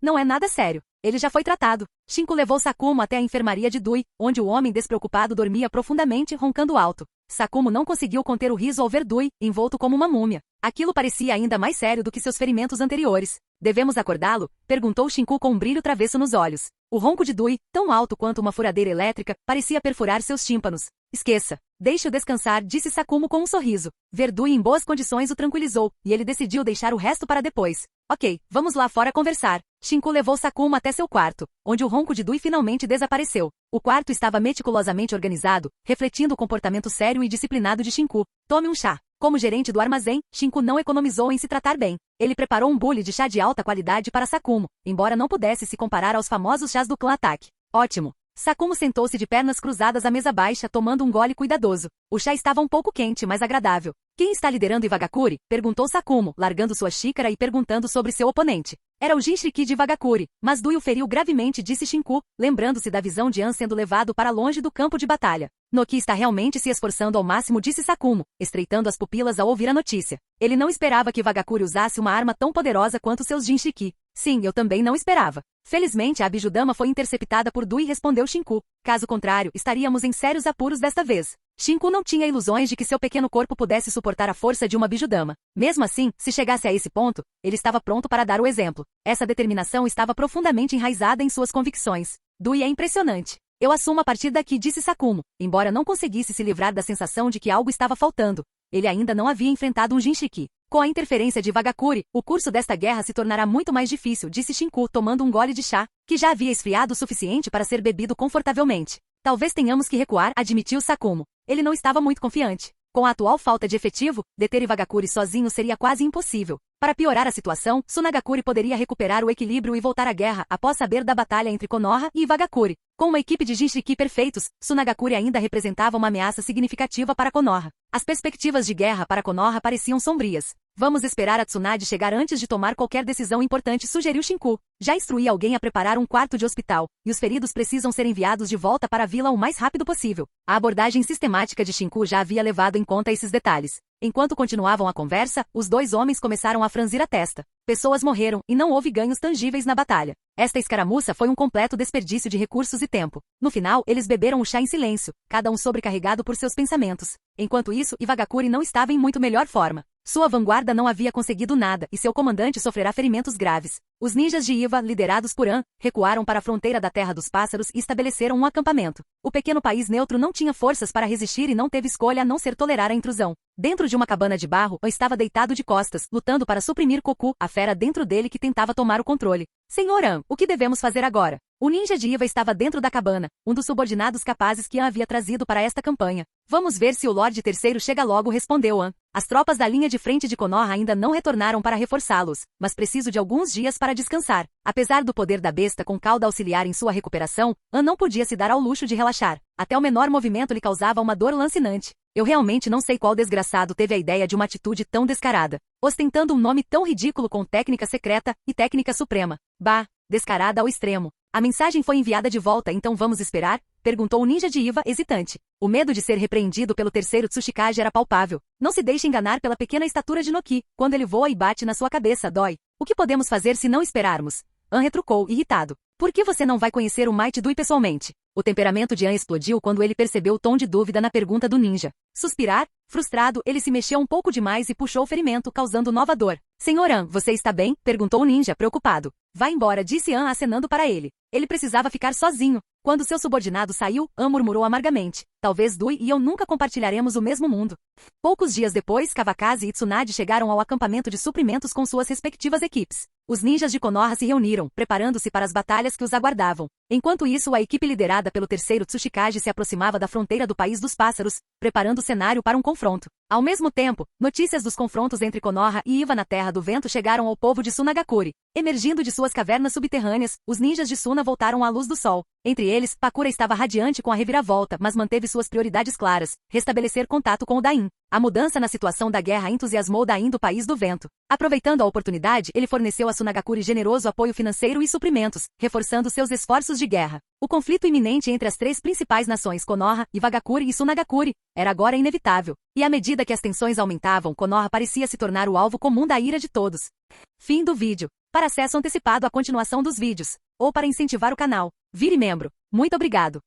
Não é nada sério. Ele já foi tratado. Shinku levou Sakumo até a enfermaria de Dui, onde o homem despreocupado dormia profundamente, roncando alto. Sakumo não conseguiu conter o riso ao ver Dui, envolto como uma múmia. Aquilo parecia ainda mais sério do que seus ferimentos anteriores. Devemos acordá-lo? Perguntou Shinku com um brilho travesso nos olhos. O ronco de Dui, tão alto quanto uma furadeira elétrica, parecia perfurar seus tímpanos. Esqueça. Deixe-o descansar, disse Sakumo com um sorriso. Ver Dui em boas condições o tranquilizou, e ele decidiu deixar o resto para depois. Ok, vamos lá fora conversar. Shinku levou Sakumo até seu quarto, onde o ronco de Dui finalmente desapareceu. O quarto estava meticulosamente organizado, refletindo o comportamento sério e disciplinado de Shinku. Tome um chá. Como gerente do armazém, Shinku não economizou em se tratar bem. Ele preparou um bule de chá de alta qualidade para Sakumo, embora não pudesse se comparar aos famosos chás do clã Attack. Ótimo. Sakumo sentou-se de pernas cruzadas à mesa baixa, tomando um gole cuidadoso. O chá estava um pouco quente, mas agradável. Quem está liderando Iwagakure? Perguntou Sakumo, largando sua xícara e perguntando sobre seu oponente. Era o Jinchuriki de Iwagakure, mas Dui o feriu gravemente, disse Shinku, lembrando-se da visão de An sendo levado para longe do campo de batalha. Noki está realmente se esforçando ao máximo, disse Sakumo, estreitando as pupilas ao ouvir a notícia. Ele não esperava que Iwagakure usasse uma arma tão poderosa quanto seus Jinchuriki. Sim, eu também não esperava. Felizmente a Abijudama foi interceptada por Dui, respondeu Shinku. Caso contrário, estaríamos em sérios apuros desta vez. Shinku não tinha ilusões de que seu pequeno corpo pudesse suportar a força de uma Abijudama. Mesmo assim, se chegasse a esse ponto, ele estava pronto para dar o exemplo. Essa determinação estava profundamente enraizada em suas convicções. Dui é impressionante. Eu assumo a partir daqui, disse Sakumo, embora não conseguisse se livrar da sensação de que algo estava faltando. Ele ainda não havia enfrentado um Jinchuriki. Com a interferência de Iwagakure, o curso desta guerra se tornará muito mais difícil, disse Shinku, tomando um gole de chá, que já havia esfriado o suficiente para ser bebido confortavelmente. Talvez tenhamos que recuar, admitiu Sakumo. Ele não estava muito confiante. Com a atual falta de efetivo, deter Iwagakure sozinho seria quase impossível. Para piorar a situação, Tsunagakure poderia recuperar o equilíbrio e voltar à guerra após saber da batalha entre Konoha e Iwagakure. Com uma equipe de Jinchuriki perfeitos, Tsunagakure ainda representava uma ameaça significativa para Konoha. As perspectivas de guerra para Konoha pareciam sombrias. Vamos esperar a Tsunade chegar antes de tomar qualquer decisão importante, sugeriu Shinku. Já instruí alguém a preparar um quarto de hospital, e os feridos precisam ser enviados de volta para a vila o mais rápido possível. A abordagem sistemática de Shinku já havia levado em conta esses detalhes. Enquanto continuavam a conversa, os dois homens começaram a franzir a testa. Pessoas morreram, e não houve ganhos tangíveis na batalha. Esta escaramuça foi um completo desperdício de recursos e tempo. No final, eles beberam o chá em silêncio, cada um sobrecarregado por seus pensamentos. Enquanto isso, Iwagakure não estava em muito melhor forma. Sua vanguarda não havia conseguido nada, e seu comandante sofrerá ferimentos graves. Os ninjas de Iwa, liderados por An, recuaram para a fronteira da Terra dos Pássaros e estabeleceram um acampamento. O pequeno país neutro não tinha forças para resistir e não teve escolha a não ser tolerar a intrusão. Dentro de uma cabana de barro, An estava deitado de costas, lutando para suprimir Koku, a fera dentro dele que tentava tomar o controle. Senhor An, o que devemos fazer agora? O ninja de Iwa estava dentro da cabana, um dos subordinados capazes que An havia trazido para esta campanha. Vamos ver se o Lorde Terceiro chega logo, respondeu An. As tropas da linha de frente de Konoha ainda não retornaram para reforçá-los, mas preciso de alguns dias para descansar. Apesar do poder da besta com cauda auxiliar em sua recuperação, An não podia se dar ao luxo de relaxar. Até o menor movimento lhe causava uma dor lancinante. Eu realmente não sei qual desgraçado teve a ideia de uma atitude tão descarada, ostentando um nome tão ridículo com técnica secreta e técnica suprema. Bah, descarada ao extremo. A mensagem foi enviada de volta, então vamos esperar? Perguntou o ninja de Iwa, hesitante. O medo de ser repreendido pelo terceiro Tsuchikage era palpável. Não se deixe enganar pela pequena estatura de Noki. Quando ele voa e bate na sua cabeça, dói. O que podemos fazer se não esperarmos? An retrucou, irritado. Por que você não vai conhecer o Might Dui pessoalmente? O temperamento de An explodiu quando ele percebeu o tom de dúvida na pergunta do ninja. Suspirar? Frustrado, ele se mexeu um pouco demais e puxou o ferimento, causando nova dor. Senhor An, você está bem? Perguntou o ninja, preocupado. Vá embora, disse An acenando para ele. Ele precisava ficar sozinho. Quando seu subordinado saiu, An murmurou amargamente. Talvez Dui e eu nunca compartilharemos o mesmo mundo. Poucos dias depois, Kawakaze e Tsunade chegaram ao acampamento de suprimentos com suas respectivas equipes. Os ninjas de Konoha se reuniram, preparando-se para as batalhas que os aguardavam. Enquanto isso, a equipe liderada pelo terceiro Tsuchikage se aproximava da fronteira do País dos Pássaros, preparando o cenário para um confronto. Ao mesmo tempo, notícias dos confrontos entre Konoha e Iwa na Terra do Vento chegaram ao povo de Sunagakure. Emergindo de suas cavernas subterrâneas, os ninjas de Suna voltaram à luz do sol. Entre eles, Pakura estava radiante com a reviravolta, mas manteve suas prioridades claras: restabelecer contato com o Dain. A mudança na situação da guerra entusiasmou Dain do País do Vento. Aproveitando a oportunidade, ele forneceu a Sunagakure generoso apoio financeiro e suprimentos, reforçando seus esforços de guerra. O conflito iminente entre as três principais nações Konoha, Iwagakure e Sunagakure era agora inevitável. E à medida que as tensões aumentavam, Konoha parecia se tornar o alvo comum da ira de todos. Fim do vídeo. Para acesso antecipado à continuação dos vídeos, ou para incentivar o canal, vire membro. Muito obrigado.